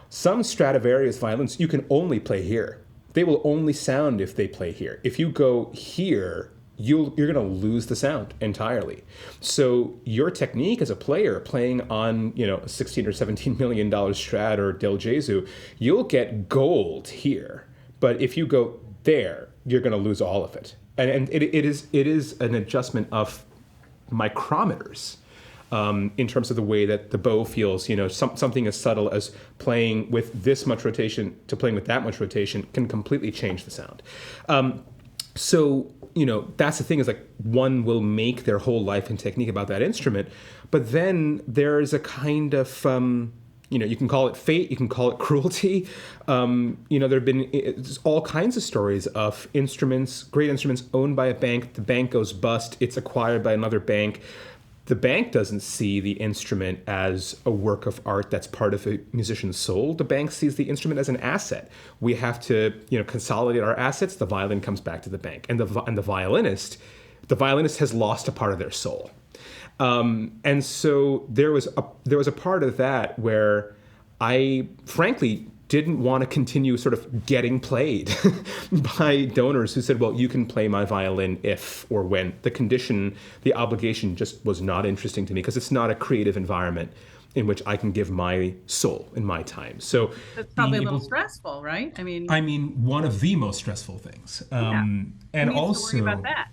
Some Stradivarius violins, you can only play here. They will only sound if they play here. If you go here, you're going to lose the sound entirely. So your technique as a player playing on, a 16 or 17 million dollar Strad or Del Gesù, you'll get gold here. But if you go there, you're going to lose all of it. And it is an adjustment of micrometers. In terms of the way that the bow feels, something as subtle as playing with this much rotation to playing with that much rotation can completely change the sound. So, that's the thing, is one will make their whole life and technique about that instrument, but then there is a kind of, you can call it fate, you can call it cruelty. There have been all kinds of stories of great instruments owned by a bank. The bank goes bust. It's acquired by another bank. The bank doesn't see the instrument as a work of art that's part of a musician's soul. The bank sees the instrument as an asset. We have to, consolidate our assets. The violin comes back to the bank, and the violinist has lost a part of their soul. And so there was a part of that where I frankly didn't want to continue sort of getting played by donors who said, well, you can play my violin if or when. The obligation just was not interesting to me, because it's not a creative environment in which I can give my soul and my time. So that's probably a little stressful, right? One of the most stressful things. And also worry about that.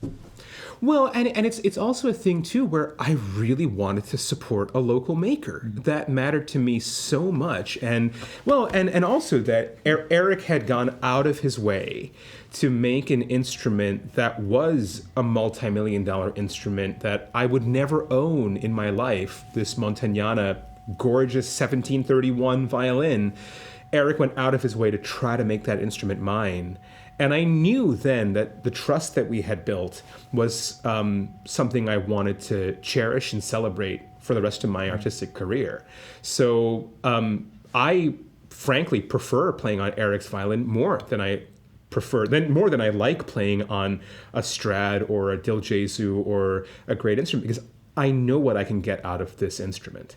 Well, and it's also a thing too where I really wanted to support a local maker. That mattered to me so much, and also that Eric had gone out of his way to make an instrument that was a multi-million-dollar instrument that I would never own in my life. This Montagnana gorgeous 1731 violin. Eric went out of his way to try to make that instrument mine. And I knew then that the trust that we had built was something I wanted to cherish and celebrate for the rest of my artistic career. So I frankly prefer playing on Eric's violin more than I like playing on a Strad or a Del Gesù or a great instrument, because I know what I can get out of this instrument.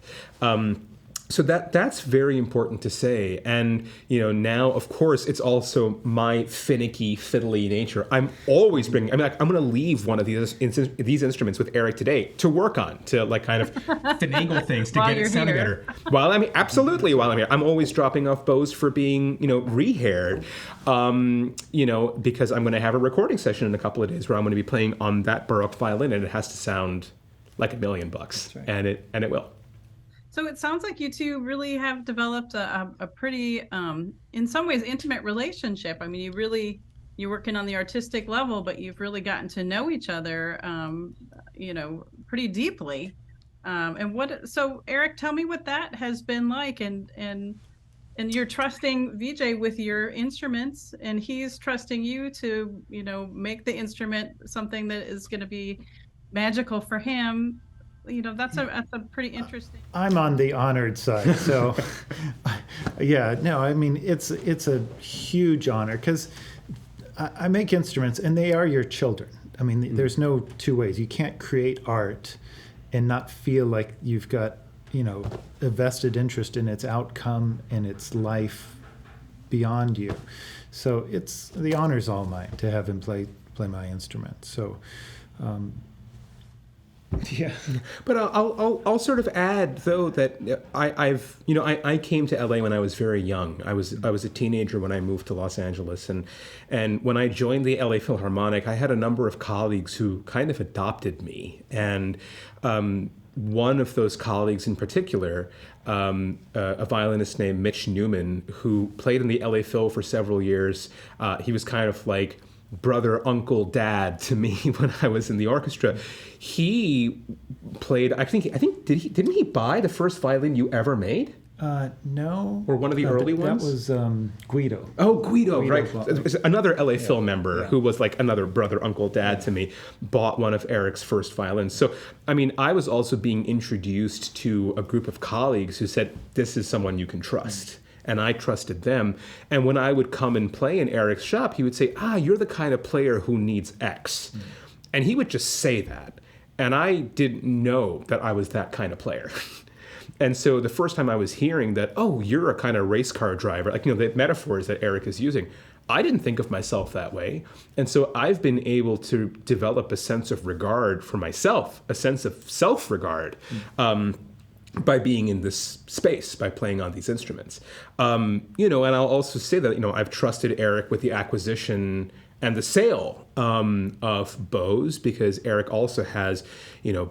So that's very important to say. And, now, of course, it's also my finicky, fiddly nature. I'm always bringing, I'm going to leave one of these instruments with Eric today to work on, to kind of finagle things to While get it you're sounding here. better. Absolutely while I'm here. I'm always dropping off bows for being, rehaired, because I'm going to have a recording session in a couple of days where I'm going to be playing on that Baroque violin, and it has to sound like $1 million. That's right. And it will. So it sounds like you two really have developed a pretty, in some ways, intimate relationship. I mean, you're working on the artistic level, but you've really gotten to know each other, pretty deeply. So Eric, tell me what that has been like, and you're trusting Vijay with your instruments, and he's trusting you to, make the instrument something that is going to be magical for him. That's a pretty interesting. I'm on the honored side, so yeah, no, I mean it's a huge honor because I make instruments and they are your children. I mean, there's no two ways. You can't create art and not feel like you've got a vested interest in its outcome and its life beyond you. So it's the honor's all mine to have him play my instrument. So. Yeah, but I'll sort of add though that I came to LA when I was very young. I was a teenager when I moved to Los Angeles, and when I joined the LA Philharmonic, I had a number of colleagues who kind of adopted me, and one of those colleagues in particular, a violinist named Mitch Newman, who played in the LA Phil for several years. He was kind of like brother, uncle, dad to me when I was in the orchestra. He played, didn't he buy the first violin you ever made? No. Or one of the early ones? That was Guido. Oh, Guido, right. Bought Another LA Phil member who was like another brother, uncle, dad to me, bought one of Eric's first violins. So, I mean, I was also being introduced to a group of colleagues who said, this is someone you can trust. And I trusted them. And when I would come and play in Eric's shop, he would say, you're the kind of player who needs X. And he would just say that. And I didn't know that I was that kind of player. And so the first time I was hearing that, you're a kind of race car driver, the metaphors that Eric is using, I didn't think of myself that way. And so I've been able to develop a sense of regard for myself, a sense of self-regard, by being in this space, by playing on these instruments. And I'll also say that, I've trusted Eric with the acquisition and the sale of bows, because Eric also has,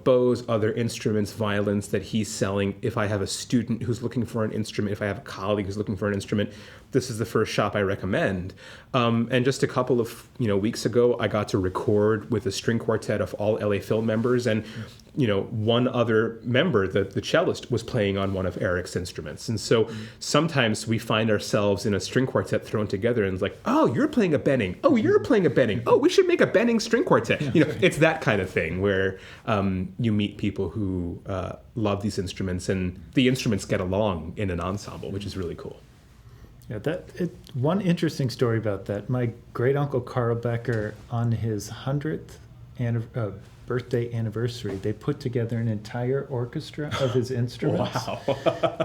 bows, other instruments, violins that he's selling. If I have a student who's looking for an instrument, if I have a colleague who's looking for an instrument, this is the first shop I recommend. And just a couple of weeks ago, I got to record with a string quartet of all LA Phil members, and one other member, the cellist, was playing on one of Eric's instruments. And so sometimes we find ourselves in a string quartet thrown together, and it's like, you're playing a Benning. Oh, you're playing a Benning. Oh, we should make a Benning string quartet. It's that kind of thing where you meet people who love these instruments, and the instruments get along in an ensemble, which is really cool. Yeah, one interesting story about that. My great uncle Carl Becker, on his 100th birthday anniversary, they put together an entire orchestra of his instruments. Wow!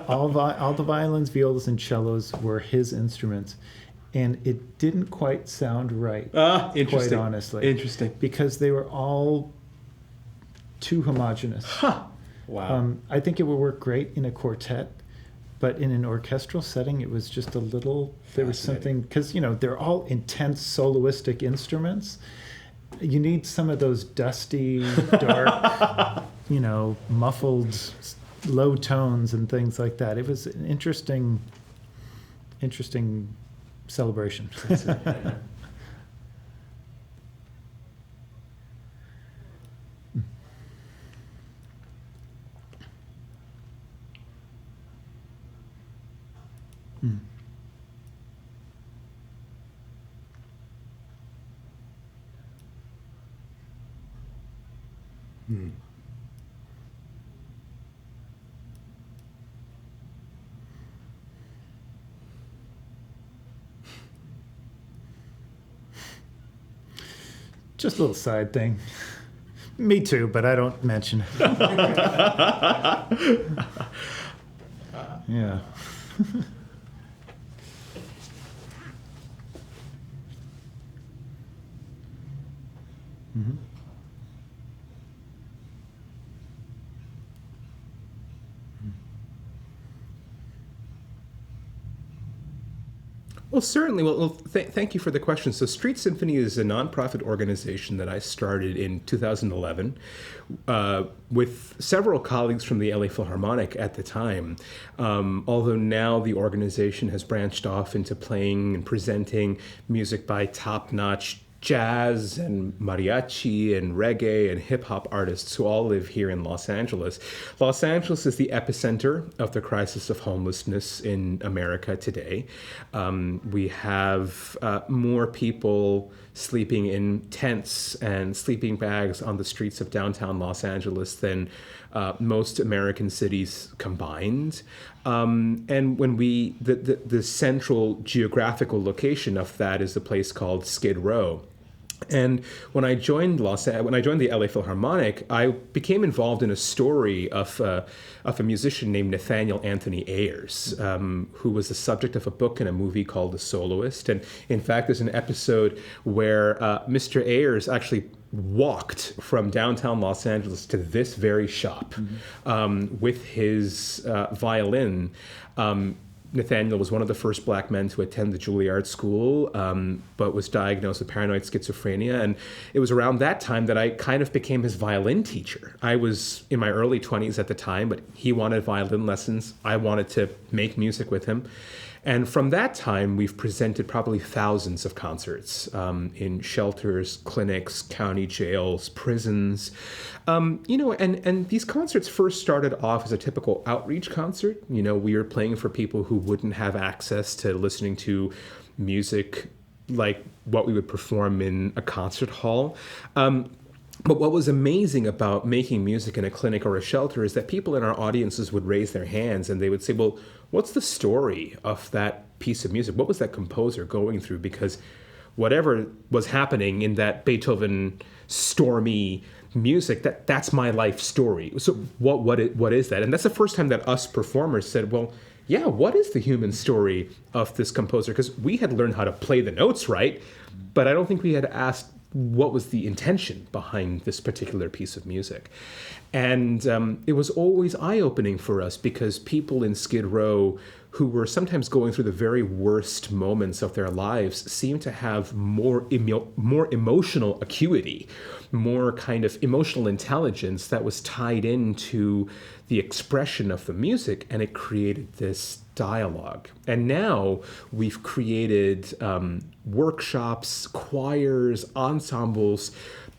all the violins, violas, and cellos were his instruments, and it didn't quite sound right. Interesting. Quite honestly, interesting, because they were all too homogeneous. Huh. Wow. I think it would work great in a quartet. But in an orchestral setting, it was just a little, there was something, because, they're all intense soloistic instruments. You need some of those dusty, dark, muffled, low tones and things like that. It was an interesting celebration. Just a little side thing. Me too, but I don't mention it. Yeah. Mhm. Well, certainly. Thank you for the question. So, Street Symphony is a nonprofit organization that I started in 2011 with several colleagues from the LA Philharmonic at the time. Although now the organization has branched off into playing and presenting music by top-notch jazz and mariachi and reggae and hip hop artists who all live here in Los Angeles. Los Angeles is the epicenter of the crisis of homelessness in America today. We have more people sleeping in tents and sleeping bags on the streets of downtown Los Angeles than most American cities combined. And when the central geographical location of that is a place called Skid Row. And when I joined the LA Philharmonic, I became involved in a story of a musician named Nathaniel Anthony Ayers, who was the subject of a book and a movie called The Soloist. And in fact, there's an episode where Mr. Ayers actually walked from downtown Los Angeles to this very shop with his violin. Nathaniel was one of the first black men to attend the Juilliard School, but was diagnosed with paranoid schizophrenia. And it was around that time that I kind of became his violin teacher. I was in my early 20s at the time, but he wanted violin lessons. I wanted to make music with him. And from that time, we've presented probably thousands of concerts in shelters, clinics, county jails, prisons. And these concerts first started off as a typical outreach concert. We were playing for people who wouldn't have access to listening to music like what we would perform in a concert hall. But what was amazing about making music in a clinic or a shelter is that people in our audiences would raise their hands and they would say, well, what's the story of that piece of music? What was that composer going through? Because whatever was happening in that Beethoven stormy music, that's my life story. So what is that? And that's the first time that us performers said, well, yeah, what is the human story of this composer? Because we had learned how to play the notes right, but I don't think we had asked what was the intention behind this particular piece of music. And it was always eye-opening for us because people in Skid Row who were sometimes going through the very worst moments of their lives seemed to have more emotional acuity, more kind of emotional intelligence that was tied into the expression of the music, and it created this dialogue. And now we've created workshops, choirs, ensembles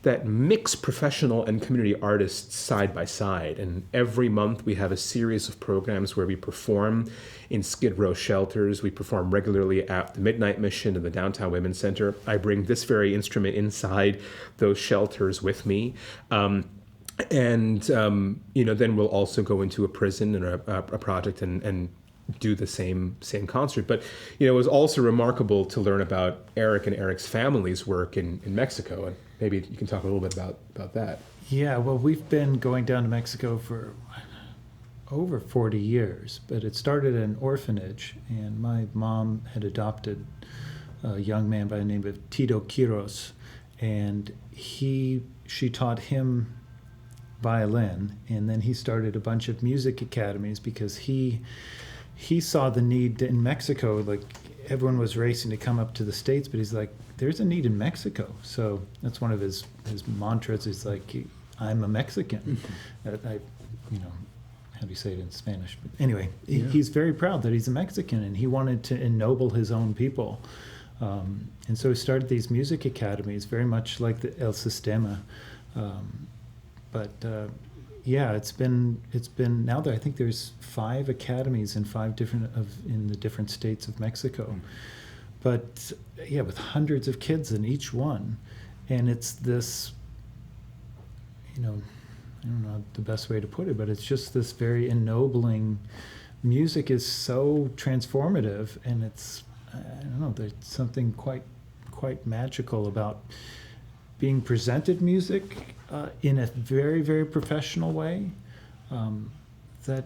that mix professional and community artists side by side. And every month we have a series of programs where we perform in Skid Row shelters. We perform regularly at the Midnight Mission and the Downtown Women's Center. I bring this very instrument inside those shelters with me. Then we'll also go into a prison and a project and do the same concert. But it was also remarkable to learn about Eric and Eric's family's work in Mexico, and maybe you can talk a little bit about that. Yeah, well, we've been going down to Mexico for over 40 years, but it started at an orphanage, and my mom had adopted a young man by the name of Tito Quiros, and she taught him violin, and then he started a bunch of music academies because he saw the need in Mexico. Like, everyone was racing to come up to the States, but he's like, there's a need in Mexico. So that's one of his mantras. Is like, I'm a Mexican. How do you say it in Spanish? But anyway, he's very proud that he's a Mexican, and he wanted to ennoble his own people. And so he started these music academies, very much like the El Sistema. It's been now that I think there's 5 academies in 5 in the different states of Mexico. But with hundreds of kids in each one, and it's this, I don't know the best way to put it, but it's just this very ennobling. Music is so transformative, and it's, there's something quite magical about being presented music in a very, very professional way, that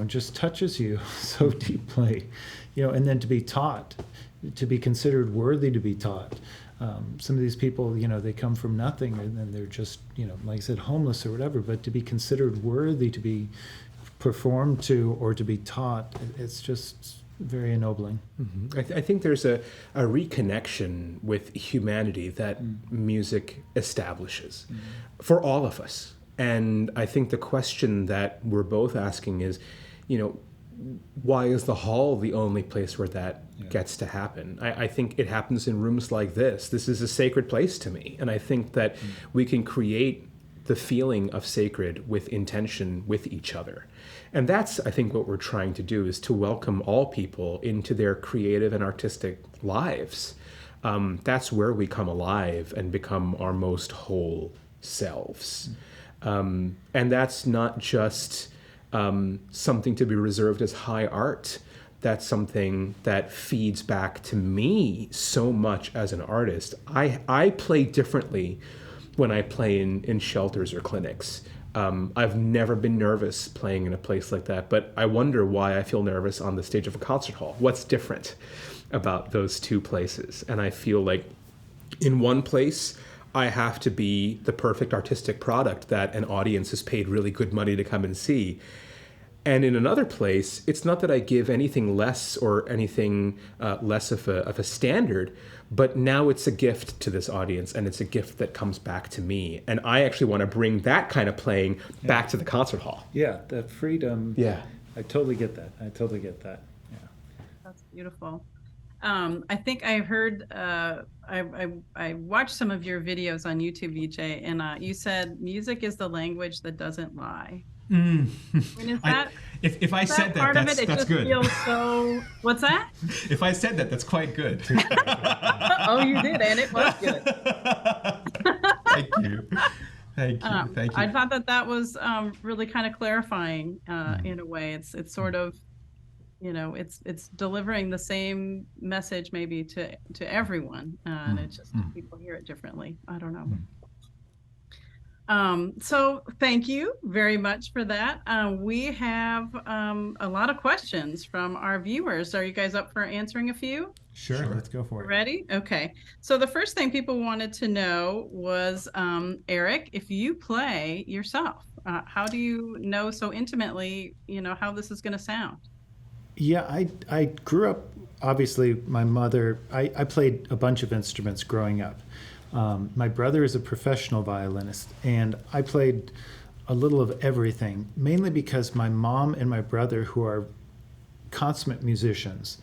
just touches you so deeply, and then to be taught, to be considered worthy to be taught. Some of these people, they come from nothing, and then they're just, like I said, homeless or whatever, but to be considered worthy to be performed to or to be taught, it's just very ennobling. Mm-hmm. I think there's a reconnection with humanity that music establishes for all of us. And I think the question that we're both asking is, why is the hall the only place where that gets to happen? I think it happens in rooms like this. This is a sacred place to me. And I think that we can create the feeling of sacred with intention with each other. And that's, I think, what we're trying to do, is to welcome all people into their creative and artistic lives. That's where we come alive and become our most whole selves. And that's not just something to be reserved as high art. That's something that feeds back to me so much as an artist. I play differently when I play in shelters or clinics. I've never been nervous playing in a place like that, but I wonder why I feel nervous on the stage of a concert hall. What's different about those two places? And I feel like in one place, I have to be the perfect artistic product that an audience has paid really good money to come and see. And in another place, it's not that I give anything less or anything less of a standard, but now it's a gift to this audience, and it's a gift that comes back to me. And I actually want to bring that kind of playing back to the concert hall. Yeah, the freedom. Yeah. I totally get that. Yeah. That's beautiful. I think I heard, I watched some of your videos on YouTube, Vijay, and you said music is the language that doesn't lie. I mean, is that, if I said that, part of it? It that's just good. feels so. What's that? If I said that, that's quite good. Oh, you did, and it was good. Thank you. Thank you. I thought that was really kind of clarifying in a way. It's sort of, it's delivering the same message maybe to everyone, and it's just people hear it differently. I don't know. So thank you very much for that. We have a lot of questions from our viewers. Are you guys up for answering a few? Sure. Let's go for it. Ready? Okay. So the first thing people wanted to know was, Eric, if you play yourself, how do you know so intimately, how this is going to sound? Yeah, I grew up, obviously, my mother, I played a bunch of instruments growing up. My brother is a professional violinist, and I played a little of everything, mainly because my mom and my brother, who are consummate musicians,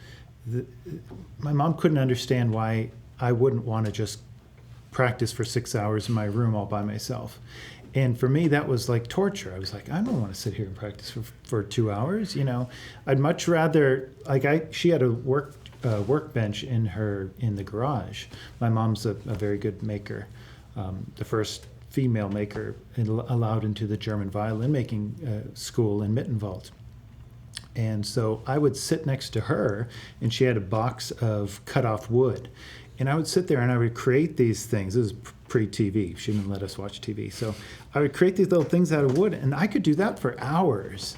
my mom couldn't understand why I wouldn't want to just practice for 6 hours in my room all by myself. And for me, that was like torture. I was like, I don't want to sit here and practice for 2 hours. I'd much rather, she had a workbench in the garage. My mom's a very good maker, the first female maker allowed into the German violin making school in Mittenwald. And so I would sit next to her, and she had a box of cut off wood. And I would sit there and I would create these things. This is pre-TV. She didn't let us watch TV. So I would create these little things out of wood, and I could do that for hours.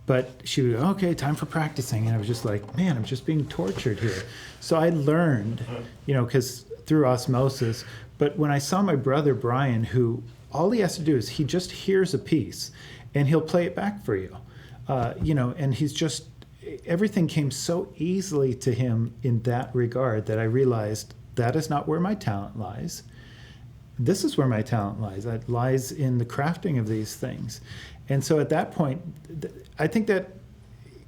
But she would go, okay, time for practicing. And I was just like, man, I'm just being tortured here. So I learned, because through osmosis. But when I saw my brother, Brian, who all he has to do is he just hears a piece and he'll play it back for you. And he's just, everything came so easily to him in that regard that I realized that is not where my talent lies. This is where my talent lies. It lies in the crafting of these things. And so at that point, I think that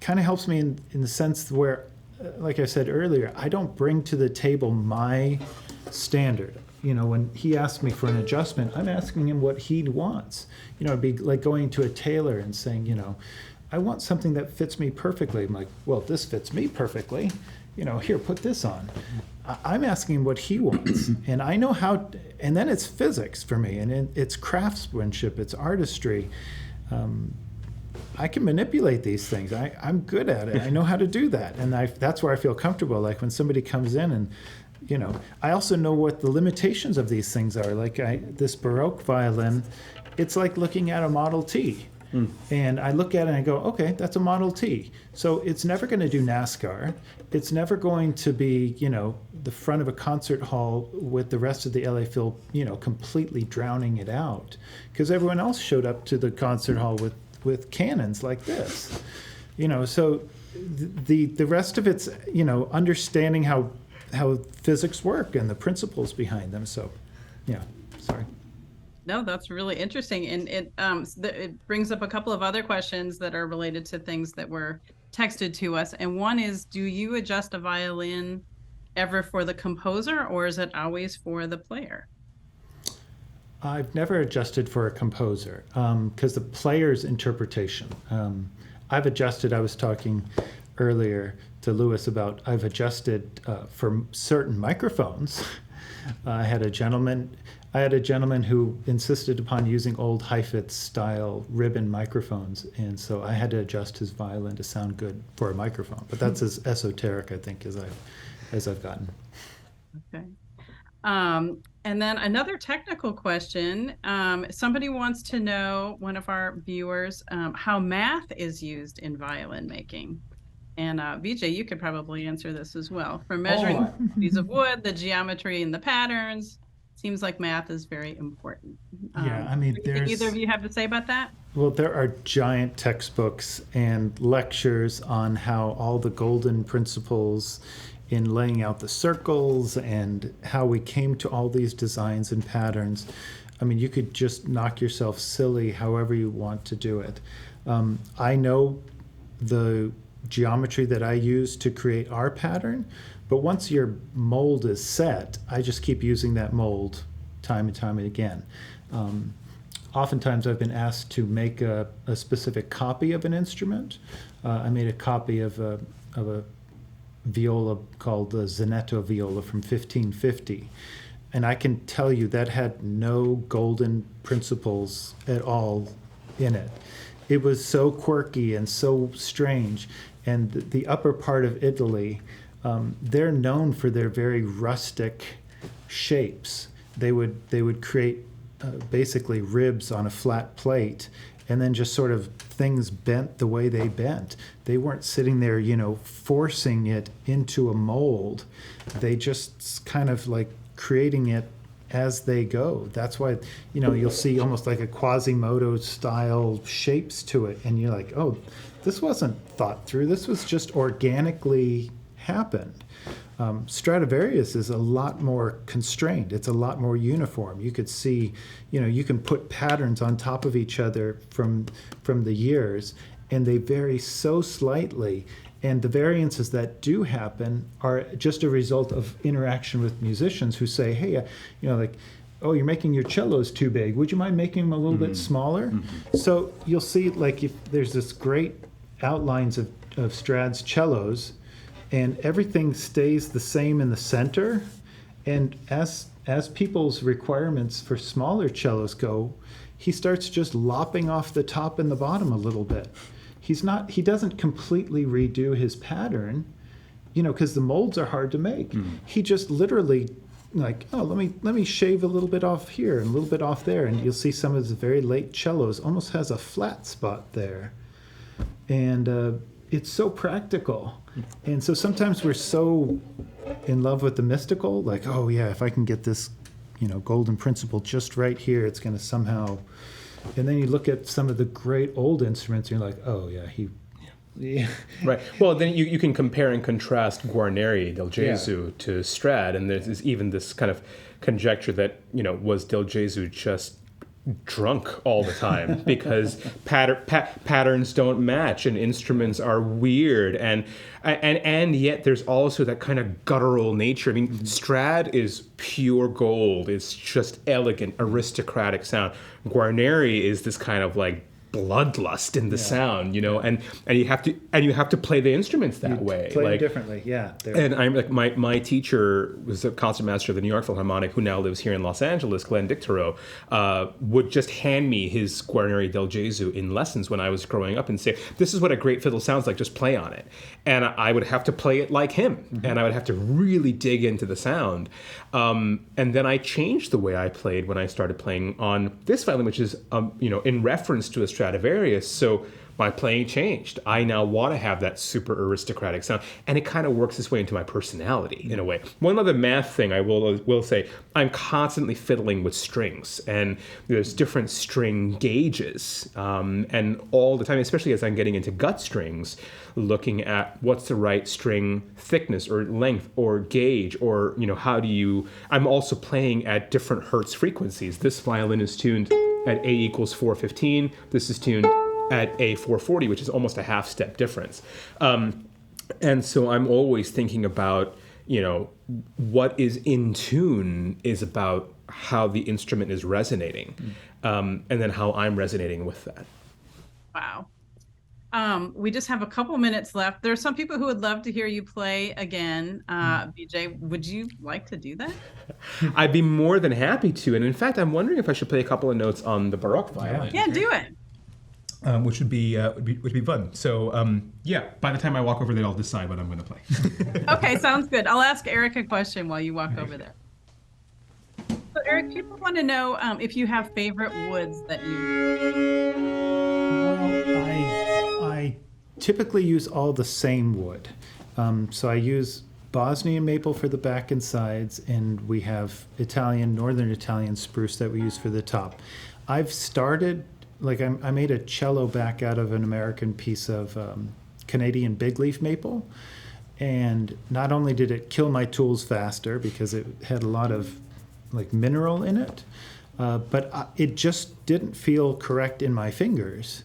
kind of helps me in the sense where, like I said earlier, I don't bring to the table my standard. When he asks me for an adjustment, I'm asking him what he wants. It'd be like going to a tailor and saying, I want something that fits me perfectly. I'm like, well, this fits me perfectly. Here, put this on. I'm asking him what he wants. And I know how, and then it's physics for me, and it's craftsmanship, it's artistry. I can manipulate these things. I'm good at it. I know how to do that. And that's where I feel comfortable. Like when somebody comes in and, I also know what the limitations of these things are. Like this Baroque violin, it's like looking at a Model T. And I look at it and I go, okay, that's a Model T. So it's never going to do NASCAR. It's never going to be, the front of a concert hall with the rest of the LA Phil, completely drowning it out. Because everyone else showed up to the concert hall with cannons like this. So the rest of it's, understanding how physics work and the principles behind them. So, yeah, sorry. No, that's really interesting. And it brings up a couple of other questions that are related to things that were texted to us. And one is, do you adjust a violin ever for the composer, or is it always for the player? I've never adjusted for a composer because the player's interpretation. I've adjusted, I was talking earlier to Lewis about, I've adjusted for certain microphones. I had a gentleman who insisted upon using old Heifetz style ribbon microphones, and so I had to adjust his violin to sound good for a microphone. But that's as esoteric, I think, as I've gotten. Okay. And then another technical question. Somebody wants to know, one of our viewers, how math is used in violin making. And Vijay, you could probably answer this as well. From measuring pieces of wood, the geometry and the patterns, seems like math is very important. Yeah, I mean, anything either of you have to say about that? Well, there are giant textbooks and lectures on how all the golden principles in laying out the circles and how we came to all these designs and patterns. I mean, you could just knock yourself silly however you want to do it. I know the geometry that I use to create our pattern, but once your mold is set, I just keep using that mold time and time again. Oftentimes I've been asked to make a specific copy of an instrument. I made a copy of a viola called the Zanetto viola from 1550. And I can tell you that had no golden principles at all in it. It was so quirky and so strange. And the upper part of Italy, they're known for their very rustic shapes. They would create basically ribs on a flat plate, and then just sort of things bent the way they bent. They weren't sitting there, forcing it into a mold. They just kind of like creating it as they go. That's why, you'll see almost like a Quasimodo style shapes to it. And you're like, oh, this wasn't thought through. This was just organically happened. Stradivarius is a lot more constrained. It's a lot more uniform. You could see, you can put patterns on top of each other from the years, and they vary so slightly. And the variances that do happen are just a result of interaction with musicians who say, hey, oh, you're making your cellos too big. Would you mind making them a little bit smaller? Mm-hmm. So you'll see, like, if there's this great outlines of Strad's cellos, and everything stays the same in the center. And as people's requirements for smaller cellos go, he starts just lopping off the top and the bottom a little bit. He doesn't completely redo his pattern, because the molds are hard to make. Mm. He just literally like, oh, let me shave a little bit off here and a little bit off there. And you'll see some of his very late cellos almost has a flat spot there. And it's so practical. And so sometimes we're so in love with the mystical, like, oh yeah, if I can get this, golden principle just right here, it's going to somehow. And then you look at some of the great old instruments, and you're like, oh yeah, yeah. Right. Well, then you can compare and contrast Guarneri del Gesù to Strad, and there's even this kind of conjecture that, was del Gesù just drunk all the time because patterns don't match and instruments are weird, and yet there's also that kind of guttural nature. I mean, Strad is pure gold. It's just elegant, aristocratic sound. Guarneri is this kind of like bloodlust in the sound, and you have to play the instruments that way, play like differently, yeah. And I'm like, my teacher was a concertmaster of the New York Philharmonic, who now lives here in Los Angeles, Glenn Dictorow, would just hand me his Guarneri del Gesù in lessons when I was growing up and say, this is what a great fiddle sounds like, just play on it. And I would have to play it like him, and I would have to really dig into the sound. And then I changed the way I played when I started playing on this violin, which is, in reference to a Stradivarius. So my playing changed. I now want to have that super aristocratic sound, and it kind of works its way into my personality in a way. One other math thing I will say, I'm constantly fiddling with strings, and there's different string gauges, and all the time, especially as I'm getting into gut strings, looking at what's the right string thickness or length or gauge, or how do you. I'm also playing at different hertz frequencies. This violin is tuned at A equals 415. This is tuned at a 440, which is almost a half step difference. And so I'm always thinking about, what is in tune is about how the instrument is resonating, and then how I'm resonating with that. Wow. We just have a couple minutes left. There are some people who would love to hear you play again. Vijay, would you like to do that? I'd be more than happy to. And in fact, I'm wondering if I should play a couple of notes on the Baroque violin. Yeah, do it. Which would be fun. So by the time I walk over there, I'll decide what I'm going to play. Okay, sounds good. I'll ask Eric a question while you walk over there. So Eric, people want to know if you have favorite woods that you. Well, I typically use all the same wood. So I use Bosnian maple for the back and sides, and we have northern Italian spruce that we use for the top. I've started. I made a cello back out of an American piece of Canadian big leaf maple, and not only did it kill my tools faster because it had a lot of mineral in it, but it just didn't feel correct in my fingers.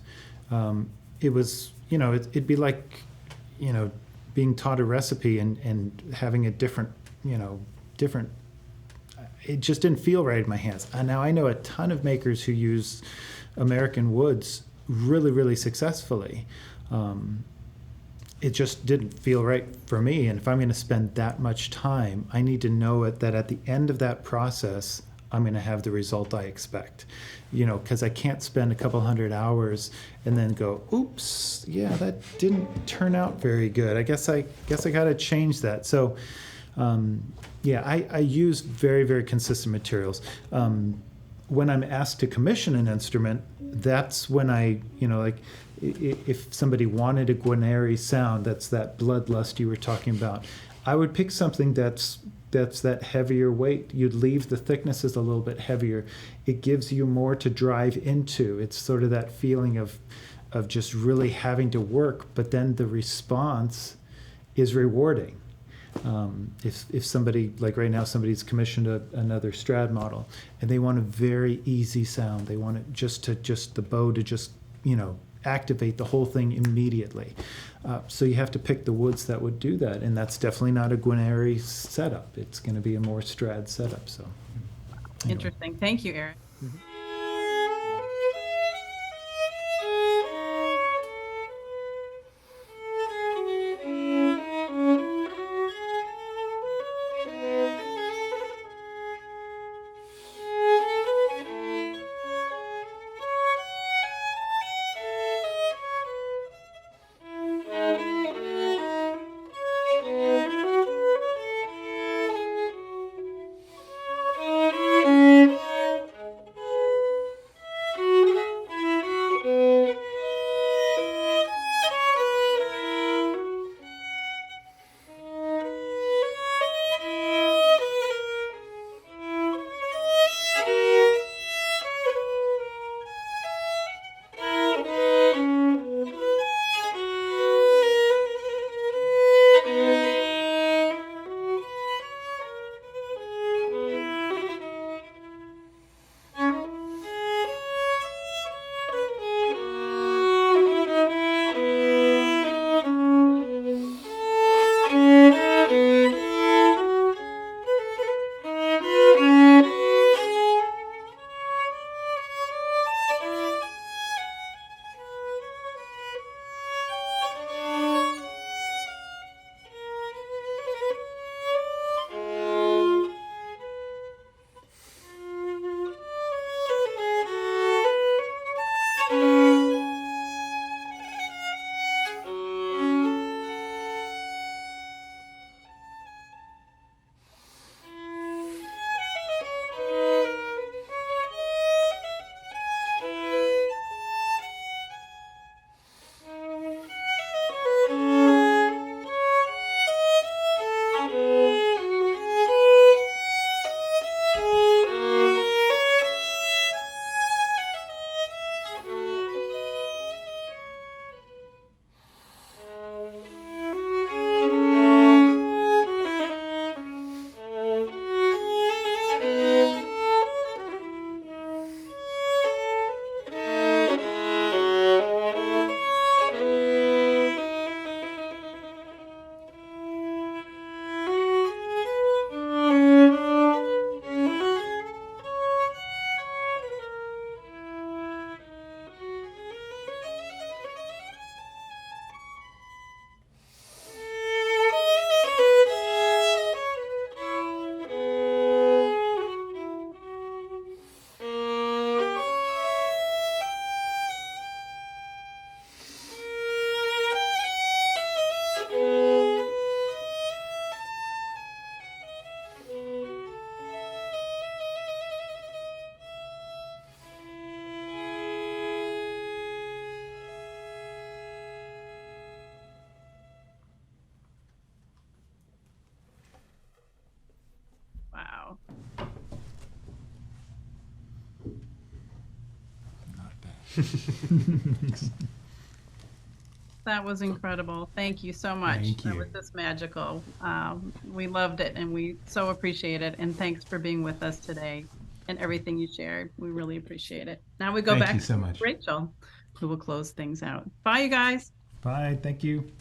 It was, it'd be like, being taught a recipe and having a different, it just didn't feel right in my hands. And now I know a ton of makers who use American woods really, really successfully. It just didn't feel right for me. And if I'm going to spend that much time, I need to know that at the end of that process, I'm going to have the result I expect. Because I can't spend a couple hundred hours and then go, oops, yeah, that didn't turn out very good. I guess I got to change that. So, I use very, very consistent materials. When I'm asked to commission an instrument, that's when I, if somebody wanted a Guarneri sound, that's that bloodlust you were talking about, I would pick something that's that heavier weight. You'd leave the thicknesses a little bit heavier. It gives you more to drive into. It's sort of that feeling of just really having to work, but then the response is rewarding. If somebody, right now, somebody's commissioned another Strad model and they want a very easy sound, they want it just the bow to just, activate the whole thing immediately. So you have to pick the woods that would do that. And that's definitely not a Guarneri setup. It's going to be a more Strad setup. So anyway. Interesting. Thank you, Eric. That was incredible. Thank you so much. Thank That you. was just magical. We loved it and we so appreciate it. And thanks for being with us today and everything you shared. We really appreciate it. Now we go Thank back you so to much. Rachel, who will close things out. Bye, you guys. Bye. Thank you.